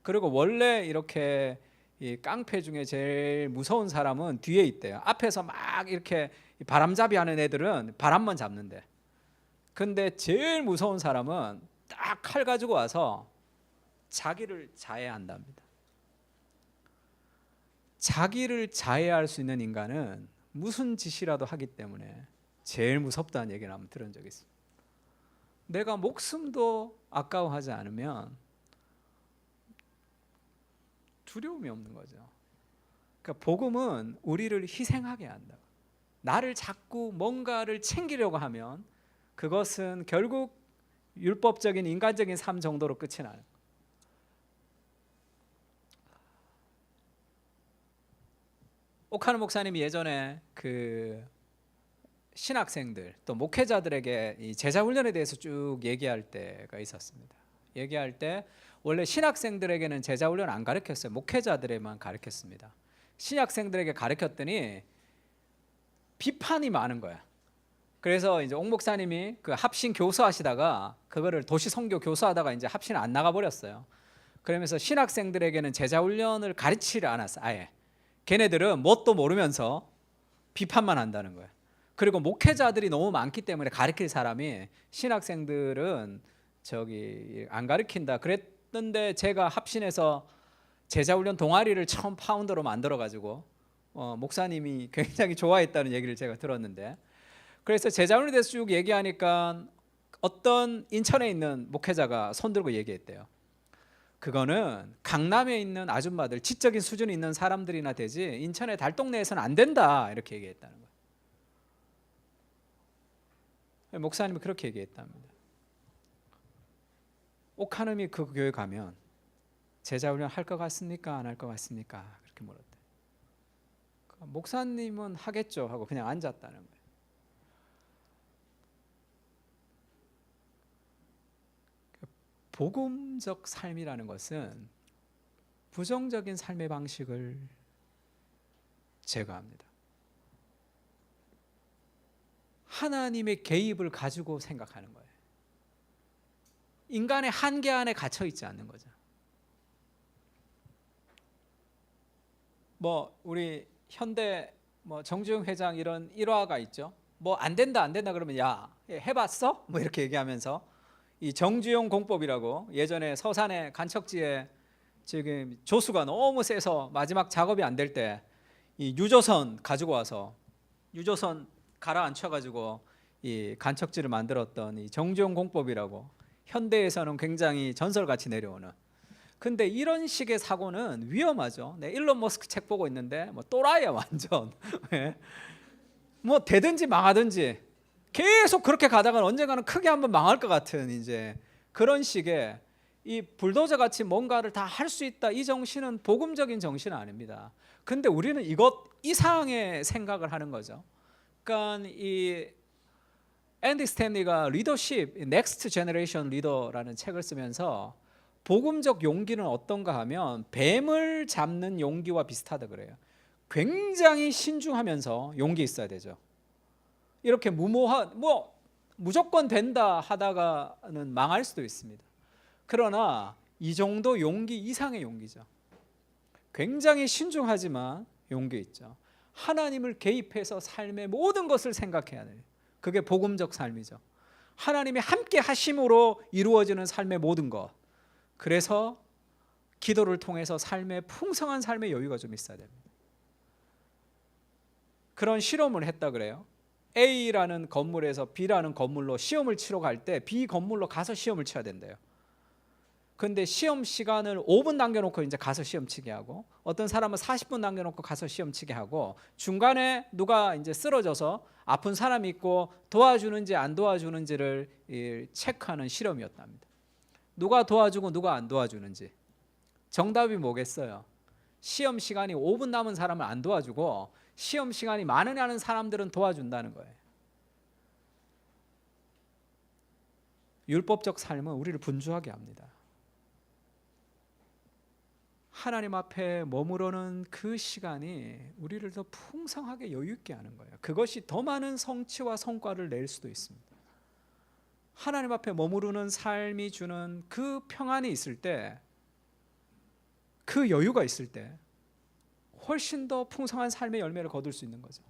Speaker 1: 그리고 원래 이렇게 이 깡패 중에 제일 무서운 사람은 뒤에 있대요. 앞에서 막 이렇게 바람잡이 하는 애들은 바람만 잡는데, 근데 제일 무서운 사람은 딱 칼 가지고 와서 자기를 자해한답니다. 자기를 자해할 수 있는 인간은 무슨 짓이라도 하기 때문에 제일 무섭다는 얘기를 한번 들은 적이 있습니다. 내가 목숨도 아까워하지 않으면 두려움이 없는 거죠. 그러니까 복음은 우리를 희생하게 한다. 나를 자꾸 뭔가를 챙기려고 하면 그것은 결국 율법적인 인간적인 삶 정도로 끝이 나는 거예요. 오카노 목사님이 예전에 그 신학생들 또 목회자들에게 이 제자 훈련에 대해서 쭉 얘기할 때가 있었습니다. 얘기할 때 원래 신학생들에게는 제자 훈련 안 가르쳤어요. 목회자들에만 가르쳤습니다. 신학생들에게 가르쳤더니 비판이 많은 거야. 그래서 이제 옥 목사님이 그 합신 교수하시다가 그거를 도시 선교 교수하다가 이제 합신 안 나가 버렸어요. 그러면서 신학생들에게는 제자 훈련을 가르치지 않았어. 아예 걔네들은 뭣도 모르면서 비판만 한다는 거예요. 그리고 목회자들이 너무 많기 때문에 가르칠 사람이 신학생들은 저기 안 가르친다 그랬는데, 제가 합신해서 제자훈련 동아리를 처음 파운더로 만들어 가지고 목사님이 굉장히 좋아했다는 얘기를 제가 들었는데, 그래서 제자훈련에 대해서 쭉 얘기하니까 어떤 인천에 있는 목회자가 손들고 얘기했대요. 그거는 강남에 있는 아줌마들, 지적인 수준이 있는 사람들이나 되지 인천의 달동네에서는 안 된다 이렇게 얘기했다는 거예요. 목사님이 그렇게 얘기했답니다. 오카노미 그 교회 가면 제자훈련 할 것 같습니까? 안 할 것 같습니까? 그렇게 물었대. 목사님은 하겠죠 하고 그냥 앉았다는 거예요. 복음적 삶이라는 것은 부정적인 삶의 방식을 제거합니다. 하나님의 개입을 가지고 생각하는 거예요. 인간의 한계 안에 갇혀 있지 않는 거죠. 뭐 우리 현대 뭐 정주영 회장 이런 일화가 있죠. 뭐 안 된다 그러면 야 해봤어? 뭐 이렇게 얘기하면서 이 정주영 공법이라고 예전에 서산의 간척지에 지금 조수가 너무 세서 마지막 작업이 안 될 때 이 유조선 가지고 와서 유조선 가라앉혀 가지고 이 간척지를 만들었던 이 정주영 공법이라고 현대에서는 굉장히 전설같이 내려오는. 근데 이런 식의 사고는 위험하죠. 네, 일론 머스크 책 보고 있는데 뭐 또라이야 완전. 뭐 되든지 망하든지 계속 그렇게 가다가 언젠가는 크게 한번 망할 것 같은 이제 그런 식의 이 불도저 같이 뭔가를 다 할 수 있다, 이 정신은 복음적인 정신은 아닙니다. 근데 우리는 이것 이상의 생각을 하는 거죠. 그러니까 이 앤디 스탠리가 리더십, 넥스트 제너레이션 리더라는 책을 쓰면서 복음적 용기는 어떤가 하면 뱀을 잡는 용기와 비슷하다 그래요. 굉장히 신중하면서 용기 있어야 되죠. 이렇게 무모한 뭐 무조건 된다 하다가는 망할 수도 있습니다. 그러나 이 정도 용기 이상의 용기죠. 굉장히 신중하지만 용기 있죠. 하나님을 개입해서 삶의 모든 것을 생각해야 돼요. 그게 복음적 삶이죠. 하나님이 함께 하심으로 이루어지는 삶의 모든 것. 그래서 기도를 통해서 삶의 풍성한 삶의 여유가 좀 있어야 됩니다. 그런 실험을 했다 그래요. A라는 건물에서 B라는 건물로 시험을 치러 갈 때 B 건물로 가서 시험을 쳐야 된대요. 근데 시험 시간을 5분 남겨놓고 이제 가서 시험 치게 하고, 어떤 사람은 40분 남겨놓고 가서 시험 치게 하고, 중간에 누가 이제 쓰러져서 아픈 사람이 있고 도와주는지 안 도와주는지를 체크하는 실험이었답니다. 누가 도와주고 누가 안 도와주는지. 정답이 뭐겠어요? 시험 시간이 5분 남은 사람을 안 도와주고 시험 시간이 많으냐는 사람들은 도와준다는 거예요. 율법적 삶은 우리를 분주하게 합니다. 하나님 앞에 머무르는 그 시간이 우리를 더 풍성하게 여유 있게 하는 거예요. 그것이 더 많은 성취와 성과를 낼 수도 있습니다. 하나님 앞에 머무르는 삶이 주는 그 평안이 있을 때, 그 여유가 있을 때 훨씬 더 풍성한 삶의 열매를 거둘 수 있는 거죠.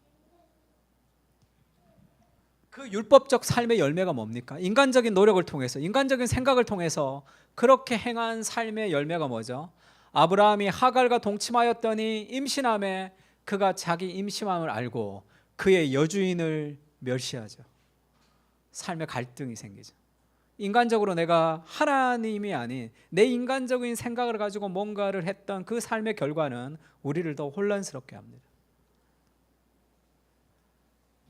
Speaker 1: 그 율법적 삶의 열매가 뭡니까? 인간적인 노력을 통해서, 인간적인 생각을 통해서 그렇게 행한 삶의 열매가 뭐죠? 아브라함이 하갈과 동침하였더니 임신함에 그가 자기 임신함을 알고 그의 여주인을 멸시하죠. 삶의 갈등이 생기죠. 인간적으로 내가 하나님이 아닌 내 인간적인 생각을 가지고 뭔가를 했던 그 삶의 결과는 우리를 더 혼란스럽게 합니다.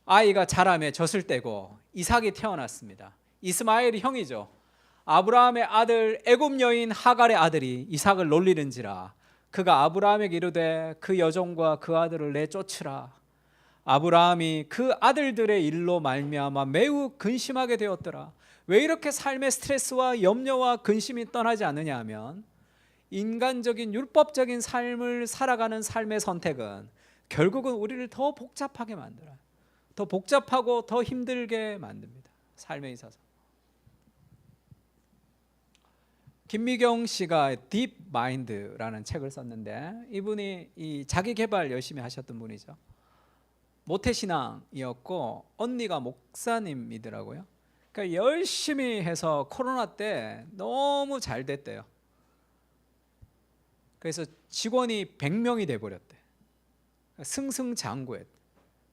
Speaker 1: 아이가 자라매 젖을 떼고 이삭이 태어났습니다. 이스마엘이 형이죠. 아브라함의 아들 애굽 여인 하갈의 아들이 이삭을 놀리는지라 그가 아브라함에게 이르되 그 여종과 그 아들을 내쫓으라. 아브라함이 그 아들들의 일로 말미암아 매우 근심하게 되었더라. 왜 이렇게 삶의 스트레스와 염려와 근심이 떠나지 않느냐 하면, 인간적인 율법적인 삶을 살아가는 삶의 선택은 결국은 우리를 더 복잡하게 만들어요. 더 복잡하고 더 힘들게 만듭니다. 삶에 있어서. 김미경 씨가 딥 마인드라는 책을 썼는데, 이분이 이 자기 개발 열심히 하셨던 분이죠. 모태신앙이었고 언니가 목사님이더라고요. 그러니까 열심히 해서 코로나 때 너무 잘 됐대요. 그래서 직원이 100명이 돼버렸대. 승승장구했대.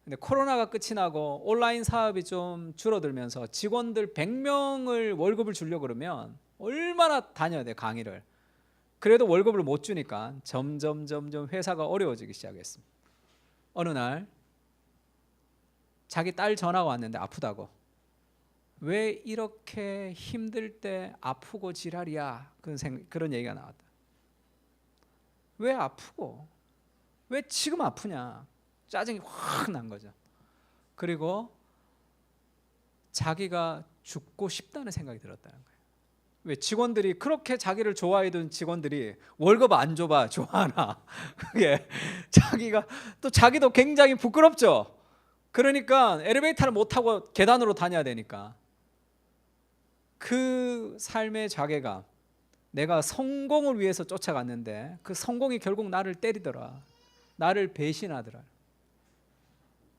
Speaker 1: 근데 코로나가 끝이 나고 온라인 사업이 좀 줄어들면서 직원들 100명을 월급을 주려고 그러면 얼마나 다녀야 돼, 강의를. 그래도 월급을 못 주니까 점점 회사가 어려워지기 시작했습니다. 어느 날 자기 딸 전화가 왔는데 아프다고. 왜 이렇게 힘들 때 아프고 지랄이야? 그런 얘기가 나왔다. 왜 아프고? 왜 지금 아프냐? 짜증이 확 난 거죠. 그리고 자기가 죽고 싶다는 생각이 들었다는 거예요. 왜 직원들이 그렇게 자기를 좋아해둔 직원들이 월급 안 줘봐 좋아하나? 그게 자기도 굉장히 부끄럽죠. 그러니까 엘리베이터를 못 타고 계단으로 다녀야 되니까 그 삶의 자괴감, 내가 성공을 위해서 쫓아갔는데 그 성공이 결국 나를 때리더라, 나를 배신하더라.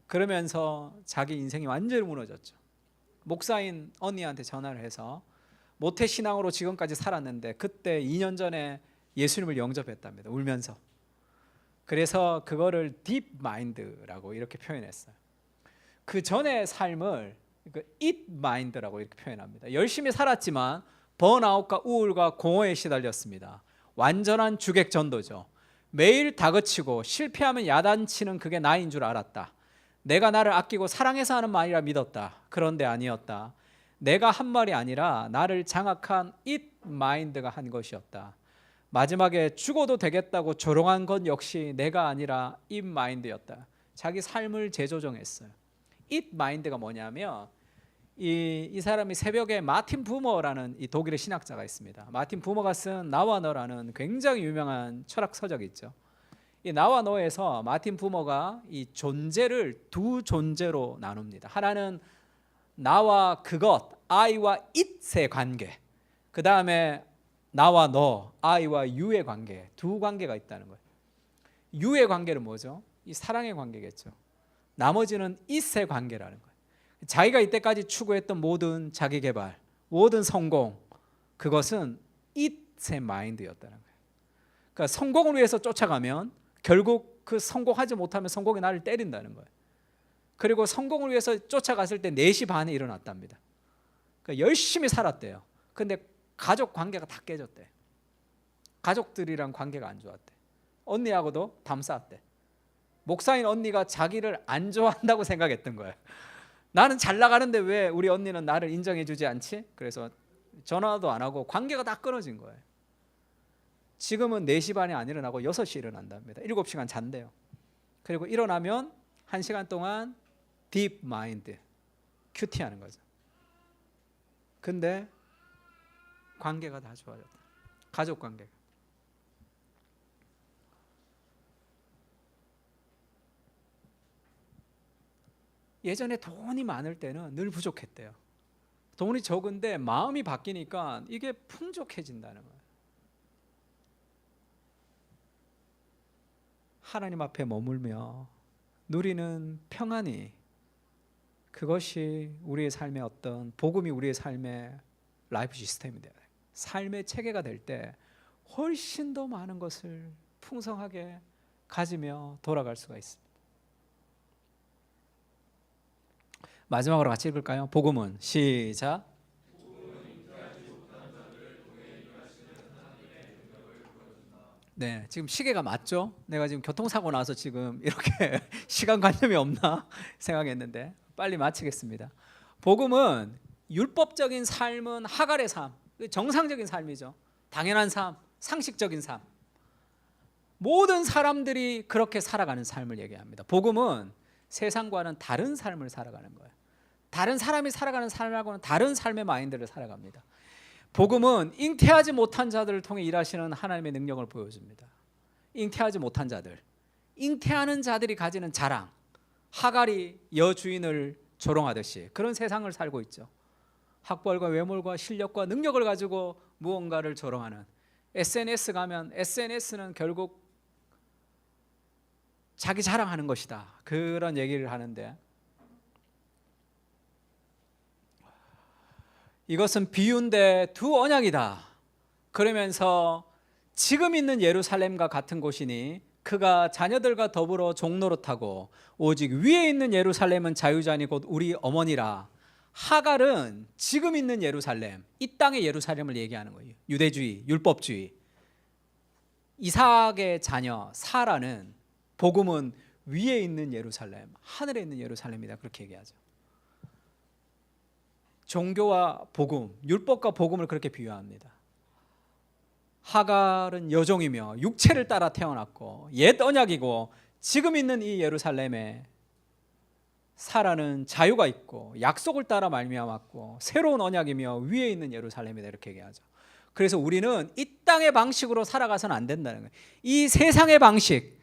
Speaker 1: 그러면서 자기 인생이 완전히 무너졌죠. 목사인 언니한테 전화를 해서 모태신앙으로 지금까지 살았는데 그때 2년 전에 예수님을 영접했답니다. 울면서. 그래서 그거를 딥 마인드라고 이렇게 표현했어요. 그 전의 삶을 it mind라고 이렇게 표현합니다. 열심히 살았지만 번아웃과 우울과 공허에 시달렸습니다. 완전한 주객 전도죠. 매일 다그치고 실패하면 야단치는 그게 나인 줄 알았다. 내가 나를 아끼고 사랑해서 하는 말이라 믿었다. 그런데 아니었다. 내가 한 말이 아니라 나를 장악한 it mind가 한 것이었다. 마지막에 죽어도 되겠다고 조롱한 건 역시 내가 아니라 it mind였다. 자기 삶을 재조정했어요. it mind가 뭐냐면 이 사람이 새벽에 마틴 부머라는 이 독일의 신학자가 있습니다. 마틴 부머가 쓴 나와 너라는 굉장히 유명한 철학 서적이 있죠. 이 나와 너에서 마틴 부머가 이 존재를 두 존재로 나눕니다. 하나는 나와 그것, I와 it의 관계, 그 다음에 나와 너, I와 you의 관계, 두 관계가 있다는 거예요. you의 관계는 뭐죠? 이 사랑의 관계겠죠. 나머지는 it의 관계라는 거예요. 자기가 이때까지 추구했던 모든 자기 개발, 모든 성공, 그것은 it의 마인드였다는 거예요. 그러니까 성공을 위해서 쫓아가면 결국 그 성공하지 못하면 성공이 나를 때린다는 거예요. 그리고 성공을 위해서 쫓아갔을 때 4시 반에 일어났답니다. 그러니까 열심히 살았대요. 근데 가족 관계가 다 깨졌대요. 가족들이랑 관계가 안 좋았대. 언니하고도 담 쌓았대. 목사인 언니가 자기를 안 좋아한다고 생각했던 거예요. 나는 잘 나가는데 왜 우리 언니는 나를 인정해 주지 않지? 그래서 전화도 안 하고 관계가 다 끊어진 거예요. 지금은 4시 반에 안 일어나고 6시에 일어난답니다. 7시간 잔대요. 그리고 일어나면 1시간 동안 딥 마인드, 큐티 하는 거죠. 근데 관계가 다 좋아졌다. 가족 관계가. 예전에 돈이 많을 때는 늘 부족했대요. 돈이 적은데 마음이 바뀌니까 이게 풍족해진다는 거예요. 하나님 앞에 머물며 누리는 평안이, 그것이 우리의 삶의 어떤 복음이 우리의 삶의 라이프 시스템이 돼요. 삶의 체계가 될 때 훨씬 더 많은 것을 풍성하게 가지며 돌아갈 수가 있습니다. 마지막으로 같이 읽을까요? 복음은 시작. 네, 지금 시계가 맞죠? 내가 지금 교통사고 나서 지금 이렇게 시간관념이 없나 생각했는데 빨리 마치겠습니다. 복음은 율법적인 삶은 하갈의 삶, 정상적인 삶이죠. 당연한 삶, 상식적인 삶. 모든 사람들이 그렇게 살아가는 삶을 얘기합니다. 복음은 세상과는 다른 삶을 살아가는 거예요. 다른 사람이 살아가는 삶하고는 다른 삶의 마인드를 살아갑니다. 복음은 잉태하지 못한 자들을 통해 일하시는 하나님의 능력을 보여줍니다. 잉태하지 못한 자들, 잉태하는 자들이 가지는 자랑, 하갈이 여주인을 조롱하듯이 그런 세상을 살고 있죠. 학벌과 외모과 실력과 능력을 가지고 무언가를 조롱하는, SNS 가면 SNS는 결국 자기 자랑하는 것이다, 그런 얘기를 하는데, 이것은 비유인데 두 언약이다. 그러면서 지금 있는 예루살렘과 같은 곳이니 그가 자녀들과 더불어 종노릇하고 오직 위에 있는 예루살렘은 자유자니 곧 우리 어머니라. 하갈은 지금 있는 예루살렘, 이 땅의 예루살렘을 얘기하는 거예요. 유대주의, 율법주의. 이삭의 자녀 사라는, 복음은 위에 있는 예루살렘, 하늘에 있는 예루살렘이다, 그렇게 얘기하죠. 종교와 복음, 율법과 복음을 그렇게 비유합니다. 하갈은 여종이며 육체를 따라 태어났고 옛 언약이고, 지금 있는 이 예루살렘에 사라는 자유가 있고 약속을 따라 말미암았고 새로운 언약이며 위에 있는 예루살렘이다, 이렇게 얘기하죠. 그래서 우리는 이 땅의 방식으로 살아가서는 안 된다는 거예요. 이 세상의 방식,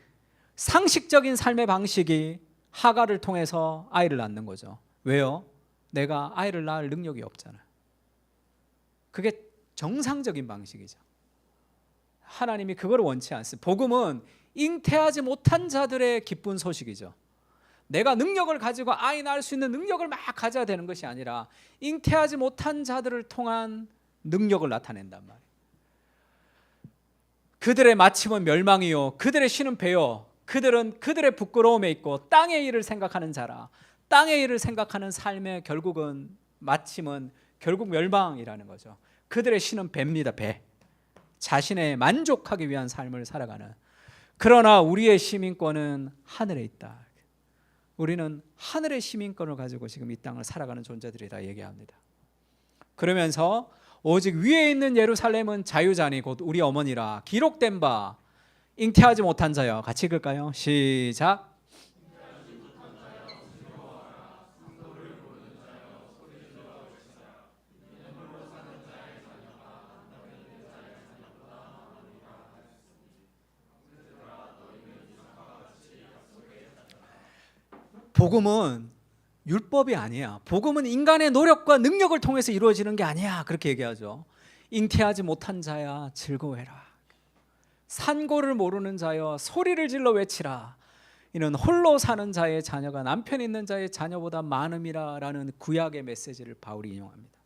Speaker 1: 상식적인 삶의 방식이 하갈을 통해서 아이를 낳는 거죠. 왜요? 내가 아이를 낳을 능력이 없잖아. 그게 정상적인 방식이죠. 하나님이 그걸 원치 않습니다. 복음은 잉태하지 못한 자들의 기쁜 소식이죠. 내가 능력을 가지고 아이 낳을 수 있는 능력을 막 가져야 되는 것이 아니라 잉태하지 못한 자들을 통한 능력을 나타낸단 말이에요. 그들의 마침은 멸망이요 그들의 쉬는 배요, 그들은 그들의 부끄러움에 있고 땅의 일을 생각하는 자라. 땅의 일을 생각하는 삶의 결국은, 마침은 결국 멸망이라는 거죠. 그들의 쉬는 배입니다. 배. 자신의 만족하기 위한 삶을 살아가는. 그러나 우리의 시민권은 하늘에 있다. 우리는 하늘의 시민권을 가지고 지금 이 땅을 살아가는 존재들이다 얘기합니다. 그러면서 오직 위에 있는 예루살렘은 자유자니 곧 우리 어머니라. 기록된 바 잉태하지 못한 자여. 같이 읽을까요? 시작. 복음은 율법이 아니야. 복음은 인간의 노력과 능력을 통해서 이루어지는 게 아니야, 그렇게 얘기하죠. 잉태하지 못한 자야 즐거워해라. 산고를 모르는 자여 소리를 질러 외치라. 이는 홀로 사는 자의 자녀가 남편 있는 자의 자녀보다 많음이라 라는 구약의 메시지를 바울이 인용합니다.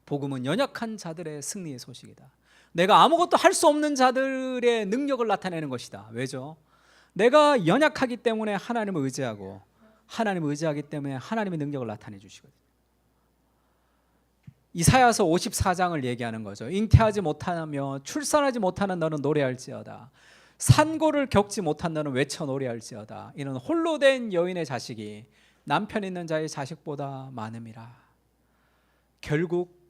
Speaker 1: 복음은 연약한 자들의 승리의 소식이다. 내가 아무것도 할 수 없는 자들의 능력을 나타내는 것이다. 왜죠? 내가 연약하기 때문에 하나님을 의지하고, 하나님을 의지하기 때문에 하나님의 능력을 나타내 주시거든요. 이사야서 54장을 얘기하는 거죠. 잉태하지 못하며 출산하지 못하는 너는 노래할지어다. 산고를 겪지 못한 너는 외쳐 노래할지어다. 이는 홀로 된 여인의 자식이 남편 있는 자의 자식보다 많음이라. 결국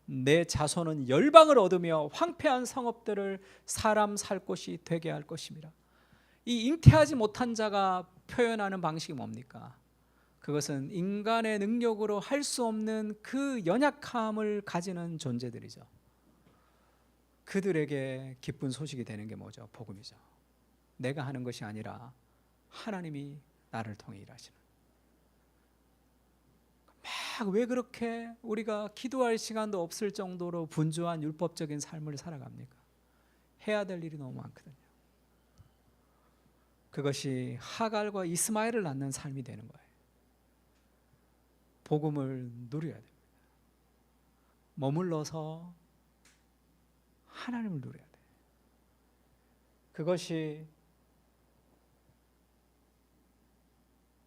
Speaker 1: 내 자손은 열방을 얻으며 황폐한 성읍들을 사람 살 곳이 되게 할 것입니다. 이 잉태하지 못한 자가 표현하는 방식이 뭡니까? 그것은 인간의 능력으로 할 수 없는 그 연약함을 가지는 존재들이죠. 그들에게 기쁜 소식이 되는 게 뭐죠? 복음이죠. 내가 하는 것이 아니라 하나님이 나를 통해 일하시는. 막 왜 그렇게 우리가 기도할 시간도 없을 정도로 분주한 율법적인 삶을 살아갑니까? 해야 될 일이 너무 많거든요. 그것이 하갈과 이스마엘을 낳는 삶이 되는 거예요. 복음을 누려야 됩니다. 머물러서 하나님을 누려야 돼요. 그것이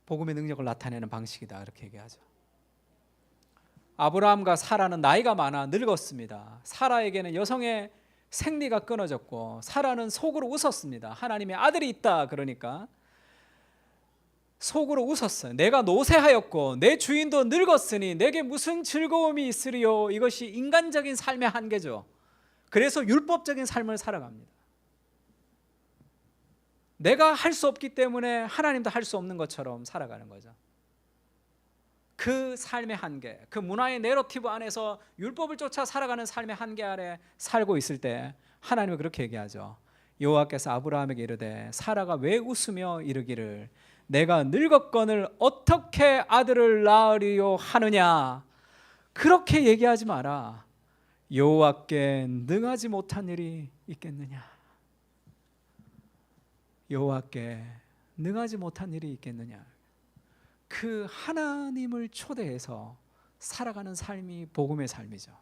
Speaker 1: 복음의 능력을 나타내는 방식이다, 이렇게 얘기하죠. 아브라함과 사라는 나이가 많아 늙었습니다. 사라에게는 여성의 생리가 끊어졌고 사라는 속으로 웃었습니다. 하나님의 아들이 있다 그러니까 속으로 웃었어요. 내가 노쇠하였고 내 주인도 늙었으니 내게 무슨 즐거움이 있으리요. 이것이 인간적인 삶의 한계죠. 그래서 율법적인 삶을 살아갑니다. 내가 할 수 없기 때문에 하나님도 할 수 없는 것처럼 살아가는 거죠. 그 삶의 한계, 그 문화의 내러티브 안에서 율법을 쫓아 살아가는 삶의 한계 아래 살고 있을 때 하나님은 그렇게 얘기하죠. 여호와께서 아브라함에게 이르되 사라가 왜 웃으며 이르기를 내가 늙었거늘 어떻게 아들을 낳으리요 하느냐. 그렇게 얘기하지 마라. 여호와께 능하지 못한 일이 있겠느냐. 여호와께 능하지 못한 일이 있겠느냐. 그 하나님을 초대해서 살아가는 삶이 복음의 삶이죠.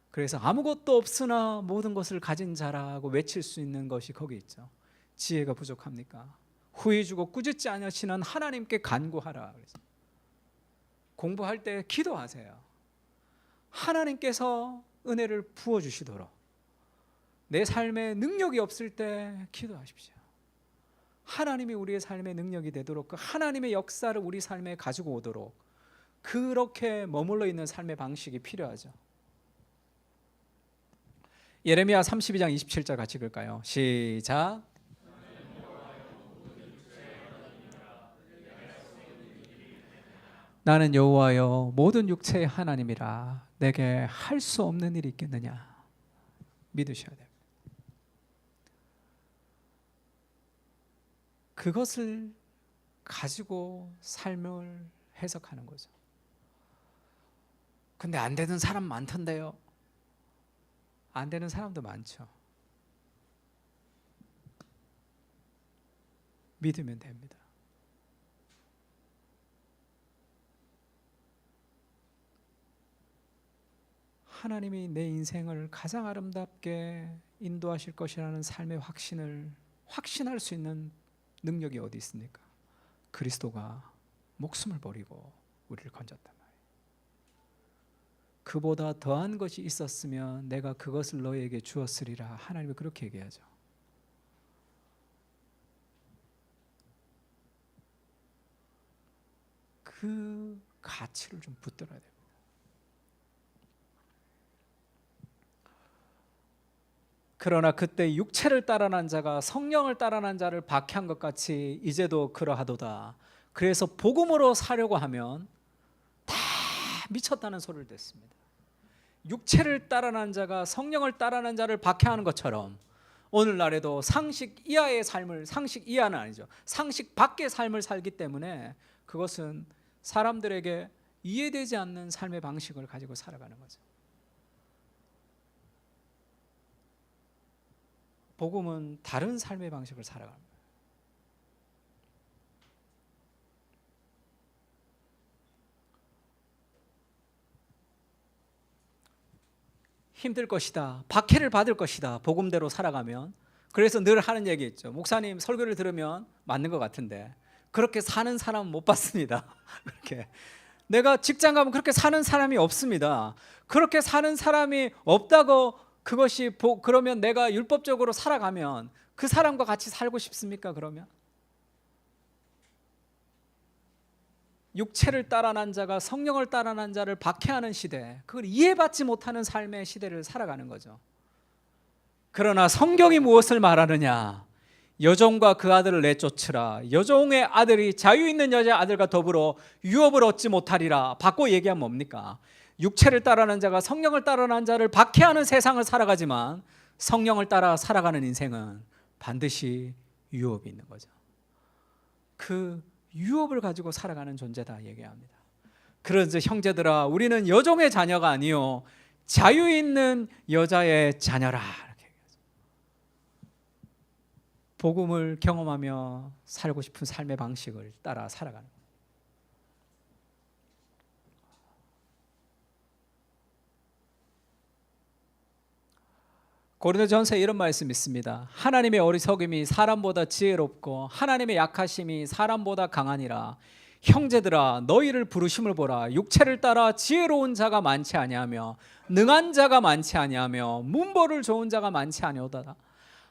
Speaker 1: 그래서 아무것도 없으나 모든 것을 가진 자라고 외칠 수 있는 것이 거기 있죠. 지혜가 부족합니까? 후히 주고 꾸짖지 않으시는 하나님께 간구하라. 그래서 공부할 때 기도하세요. 하나님께서 은혜를 부어주시도록. 내 삶에 능력이 없을 때 기도하십시오. 하나님이 우리의 삶의 능력이 되도록 그 하나님의 역사를 우리 삶에 가지고 오도록 그렇게 머물러 있는 삶의 방식이 필요하죠. 예레미야 32장 27절 같이 읽을까요? 시작. 나는 여호와여 모든 육체의 하나님이라 내게 할 수 없는 일이 있겠느냐. 믿으셔야 됩니다. 그것을 가지고 삶을 해석하는 거죠. 근데 안 되는 사람 많던데요. 안 되는 사람도 많죠. 믿으면 됩니다. 하나님이 내 인생을 가장 아름답게 인도하실 것이라는 삶의 확신할 수 있는 능력이 어디 있습니까? 그리스도가 목숨을 버리고 우리를 건졌단 말이에요. 그보다 더한 것이 있었으면 내가 그것을 너희에게 주었으리라. 하나님이 그렇게 얘기하죠. 그 가치를 좀 붙들어야 됩니다. 그러나 그때 육체를 따라난 자가 성령을 따라난 자를 박해한 것 같이 이제도 그러하도다. 그래서 복음으로 사려고 하면 다 미쳤다는 소리를 듣습니다. 육체를 따라난 자가 성령을 따라난 자를 박해하는 것처럼 오늘날에도 상식 이하의 삶을, 상식 이하는 아니죠, 상식 밖의 삶을 살기 때문에 그것은 사람들에게 이해되지 않는 삶의 방식을 가지고 살아가는 거죠. 복음은 다른 삶의 방식을 살아갑니다. 힘들 것이다, 박해를 받을 것이다, 복음대로 살아가면. 그래서 늘 하는 얘기 있죠. 목사님 설교를 들으면 맞는 것 같은데 그렇게 사는 사람은 못 봤습니다. 그렇게 내가 직장 가면 그렇게 사는 사람이 없습니다. 그렇게 사는 사람이 없다고 그러면 내가 율법적으로 살아가면 그 사람과 같이 살고 싶습니까? 그러면 육체를 따라난 자가 성령을 따라난 자를 박해하는 시대, 그걸 이해받지 못하는 삶의 시대를 살아가는 거죠. 그러나 성경이 무엇을 말하느냐? 여종과 그 아들을 내쫓으라. 여종의 아들이 자유 있는 여자 아들과 더불어 유업을 얻지 못하리라. 바꿔 얘기하면 뭡니까? 육체를 따라는 자가 성령을 따라는 자를 박해하는 세상을 살아가지만 성령을 따라 살아가는 인생은 반드시 유업이 있는 거죠. 그 유업을 가지고 살아가는 존재다 얘기합니다. 그런즉 형제들아, 우리는 여종의 자녀가 아니요 자유 있는 여자의 자녀라. 복음을 경험하며 살고 싶은 삶의 방식을 따라 살아가는 거예요. 고린도전서에 이런 말씀이 있습니다. 하나님의 어리석음이 사람보다 지혜롭고 하나님의 약하심이 사람보다 강하니라. 형제들아, 너희를 부르심을 보라. 육체를 따라 지혜로운 자가 많지 아니하며 능한 자가 많지 아니하며 문벌을 좋은 자가 많지 아니오다.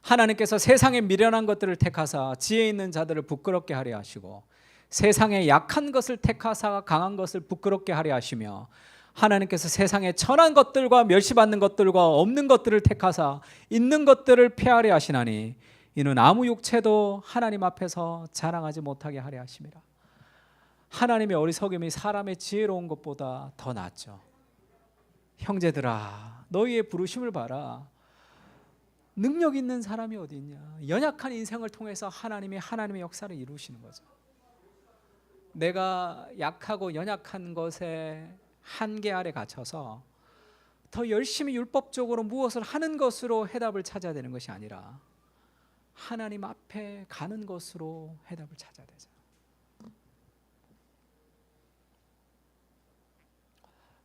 Speaker 1: 하나님께서 세상에 미련한 것들을 택하사 지혜 있는 자들을 부끄럽게 하려 하시고 세상에 약한 것을 택하사 강한 것을 부끄럽게 하려 하시며 하나님께서 세상에 천한 것들과 멸시받는 것들과 없는 것들을 택하사 있는 것들을 폐하려 하시나니 이는 아무 육체도 하나님 앞에서 자랑하지 못하게 하려 하심이라. 하나님의 어리석음이 사람의 지혜로운 것보다 더 낫죠. 형제들아, 너희의 부르심을 봐라. 능력 있는 사람이 어디 있냐? 연약한 인생을 통해서 하나님의 역사를 이루시는 거죠. 내가 약하고 연약한 것에 한계 아래 갇혀서 더 열심히 율법적으로 무엇을 하는 것으로 해답을 찾아야 되는 것이 아니라 하나님 앞에 가는 것으로 해답을 찾아야 되죠.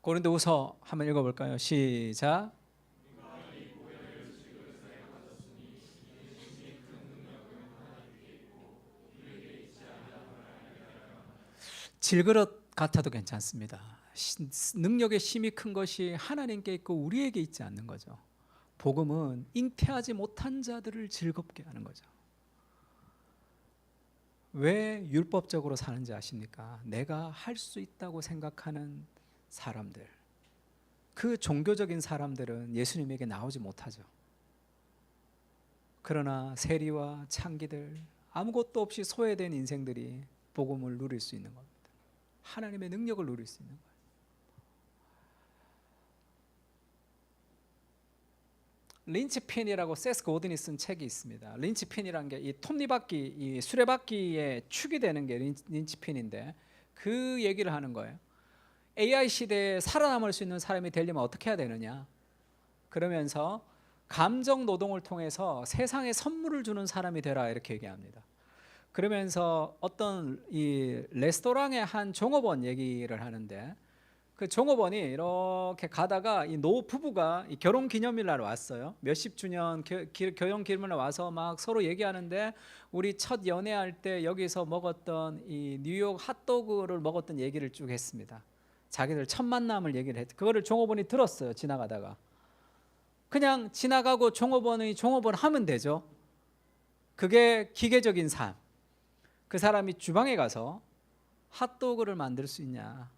Speaker 1: 고린도후서 한번 읽어볼까요? 시작. 질그릇 같아도 괜찮습니다. 능력의 힘이 큰 것이 하나님께 있고 우리에게 있지 않는 거죠. 복음은 잉태하지 못한 자들을 즐겁게 하는 거죠. 왜 율법적으로 사는지 아십니까? 내가 할 수 있다고 생각하는 사람들, 그 종교적인 사람들은 예수님에게 나오지 못하죠. 그러나 세리와 창기들, 아무것도 없이 소외된 인생들이 복음을 누릴 수 있는 겁니다. 하나님의 능력을 누릴 수 있는 거예요. 린치핀이라고 세스 고든이 쓴 책이 있습니다. 린치핀이라는 게 이 톱니바퀴, 이 수레바퀴에 축이 되는 게 린치핀인데 그 얘기를 하는 거예요. AI 시대에 살아남을 수 있는 사람이 되려면 어떻게 해야 되느냐? 그러면서 감정 노동을 통해서 세상에 선물을 주는 사람이 되라 이렇게 얘기합니다. 그러면서 어떤 이 레스토랑의 한 종업원 얘기를 하는데 그 종업원이 이렇게 가다가 이 노 부부가 이 결혼 기념일날 왔어요. 몇십 주년 결혼 기념일날 와서 막 서로 얘기하는데 우리 첫 연애할 때 여기서 먹었던 이 뉴욕 핫도그를 먹었던 얘기를 쭉 했습니다. 자기들 첫 만남을 얘기를 했죠. 그거를 종업원이 들었어요. 지나가다가 그냥 지나가고 종업원 하면 되죠. 그게 기계적인 삶. 그 사람이 주방에 가서 핫도그를 만들 수 있냐?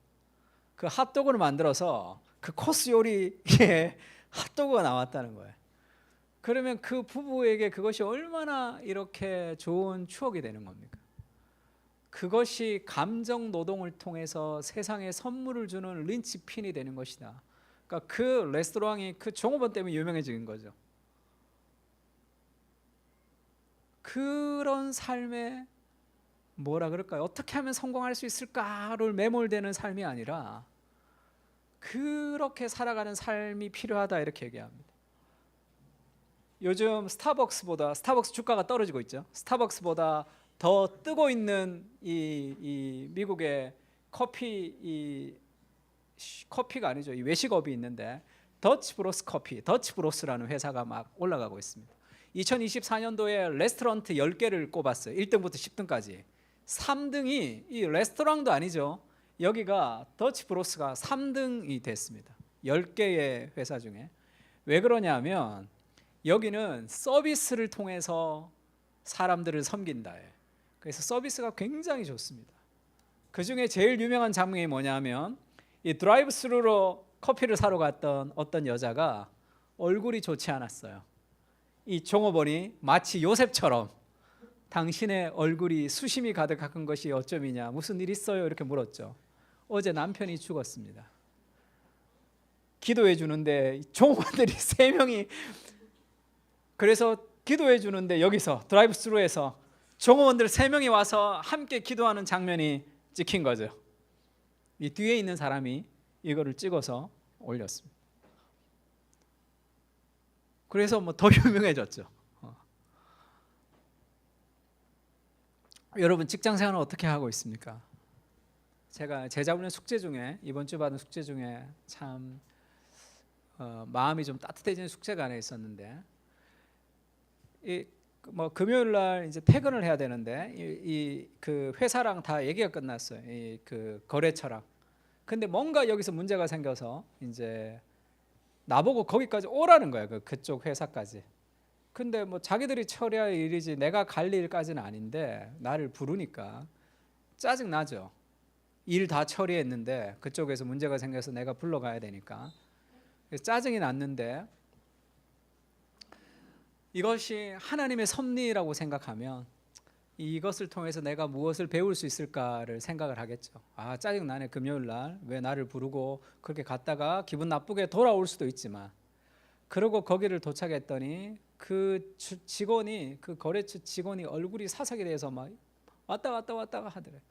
Speaker 1: 그 핫도그를 만들어서 그 코스 요리에 핫도그가 나왔다는 거예요. 그러면 그 부부에게 그것이 얼마나 이렇게 좋은 추억이 되는 겁니까? 그것이 감정 노동을 통해서 세상에 선물을 주는 린치핀이 되는 것이다. 그러니까 그 레스토랑이 그 종업원 때문에 유명해진 거죠. 그런 삶에 뭐라 그럴까요? 어떻게 하면 성공할 수 있을까를 매몰되는 삶이 아니라 그렇게 살아가는 삶이 필요하다 이렇게 얘기합니다. 요즘 스타벅스 주가가 떨어지고 있죠. 스타벅스보다 더 뜨고 있는 이 미국의 커피가 아니죠. 이 외식업이 있는데 더치브로스라는 회사가 막 올라가고 있습니다. 2024년도에 레스토랑트 10개를 꼽았어요. 1등부터 10등까지. 3등이 이 레스토랑도 아니죠. 여기가 더치 브로스가 3등이 됐습니다. 10개의 회사 중에. 왜 그러냐면 여기는 서비스를 통해서 사람들을 섬긴다. 그래서 서비스가 굉장히 좋습니다. 그 중에 제일 유명한 장면이 뭐냐면 이 드라이브 스루로 커피를 사러 갔던 어떤 여자가 얼굴이 좋지 않았어요. 이 종업원이 마치 요셉처럼 당신의 얼굴이 수심이 가득한 것이 어쩜이냐, 무슨 일 있어요? 이렇게 물었죠. 어제 남편이 죽었습니다. 기도해 주는데 종업원들이 3명이, 그래서 기도해 주는데 여기서 드라이브 스루에서 종업원들 3명이 와서 함께 기도하는 장면이 찍힌 거죠. 이 뒤에 있는 사람이 이거를 찍어서 올렸습니다. 그래서 뭐 더 유명해졌죠. 여러분 직장 생활은 어떻게 하고 있습니까? 제가 제자훈련 숙제 중에 이번 주 받은 숙제 중에 참 마음이 좀 따뜻해지는 숙제가 하나 있었는데, 뭐 금요일 날 이제 퇴근을 해야 되는데 그 회사랑 다 얘기가 끝났어요. 그 거래처랑. 근데 뭔가 여기서 문제가 생겨서 이제 나보고 거기까지 오라는 거야. 그쪽 회사까지. 근데 뭐 자기들이 처리할 일이지 내가 갈 일까지는 아닌데 나를 부르니까 짜증 나죠. 일 다 처리했는데 그쪽에서 문제가 생겨서 내가 불러가야 되니까 짜증이 났는데, 이것이 하나님의 섭리라고 생각하면 이것을 통해서 내가 무엇을 배울 수 있을까를 생각을 하겠죠. 아, 짜증 나네. 금요일 날 왜 나를 부르고 그렇게 갔다가 기분 나쁘게 돌아올 수도 있지만, 그러고 거기를 도착했더니 그 직원이, 그 거래처 직원이 얼굴이 사색이 돼서 막 왔다 갔다 하더래.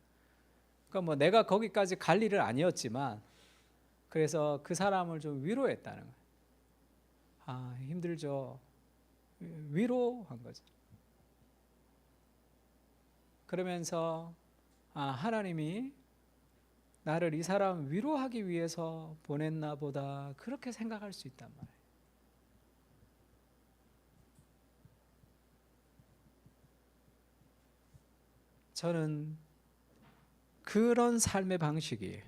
Speaker 1: 그러니까 뭐 내가 거기까지 갈 일은 아니었지만 그래서 그 사람을 좀 위로했다는 거예요. 아, 힘들죠. 위로한 거죠. 그러면서 아, 하나님이 나를 이 사람 위로하기 위해서 보냈나 보다, 그렇게 생각할 수 있단 말이에요. 저는 그런 삶의 방식이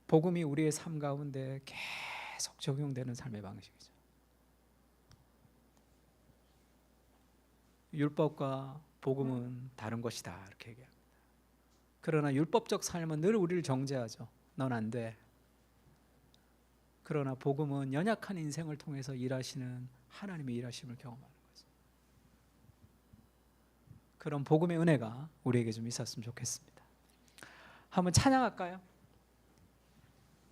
Speaker 1: 복음이 우리의 삶 가운데 계속 적용되는 삶의 방식이죠. 율법과 복음은 다른 것이다, 이렇게 얘기합니다. 그러나 율법적 삶은 늘 우리를 정죄하죠. 넌 안 돼. 그러나 복음은 연약한 인생을 통해서 일하시는 하나님의 일하심을 경험하는 거죠. 그런 복음의 은혜가 우리에게 좀 있었으면 좋겠습니다. 한번 찬양할까요?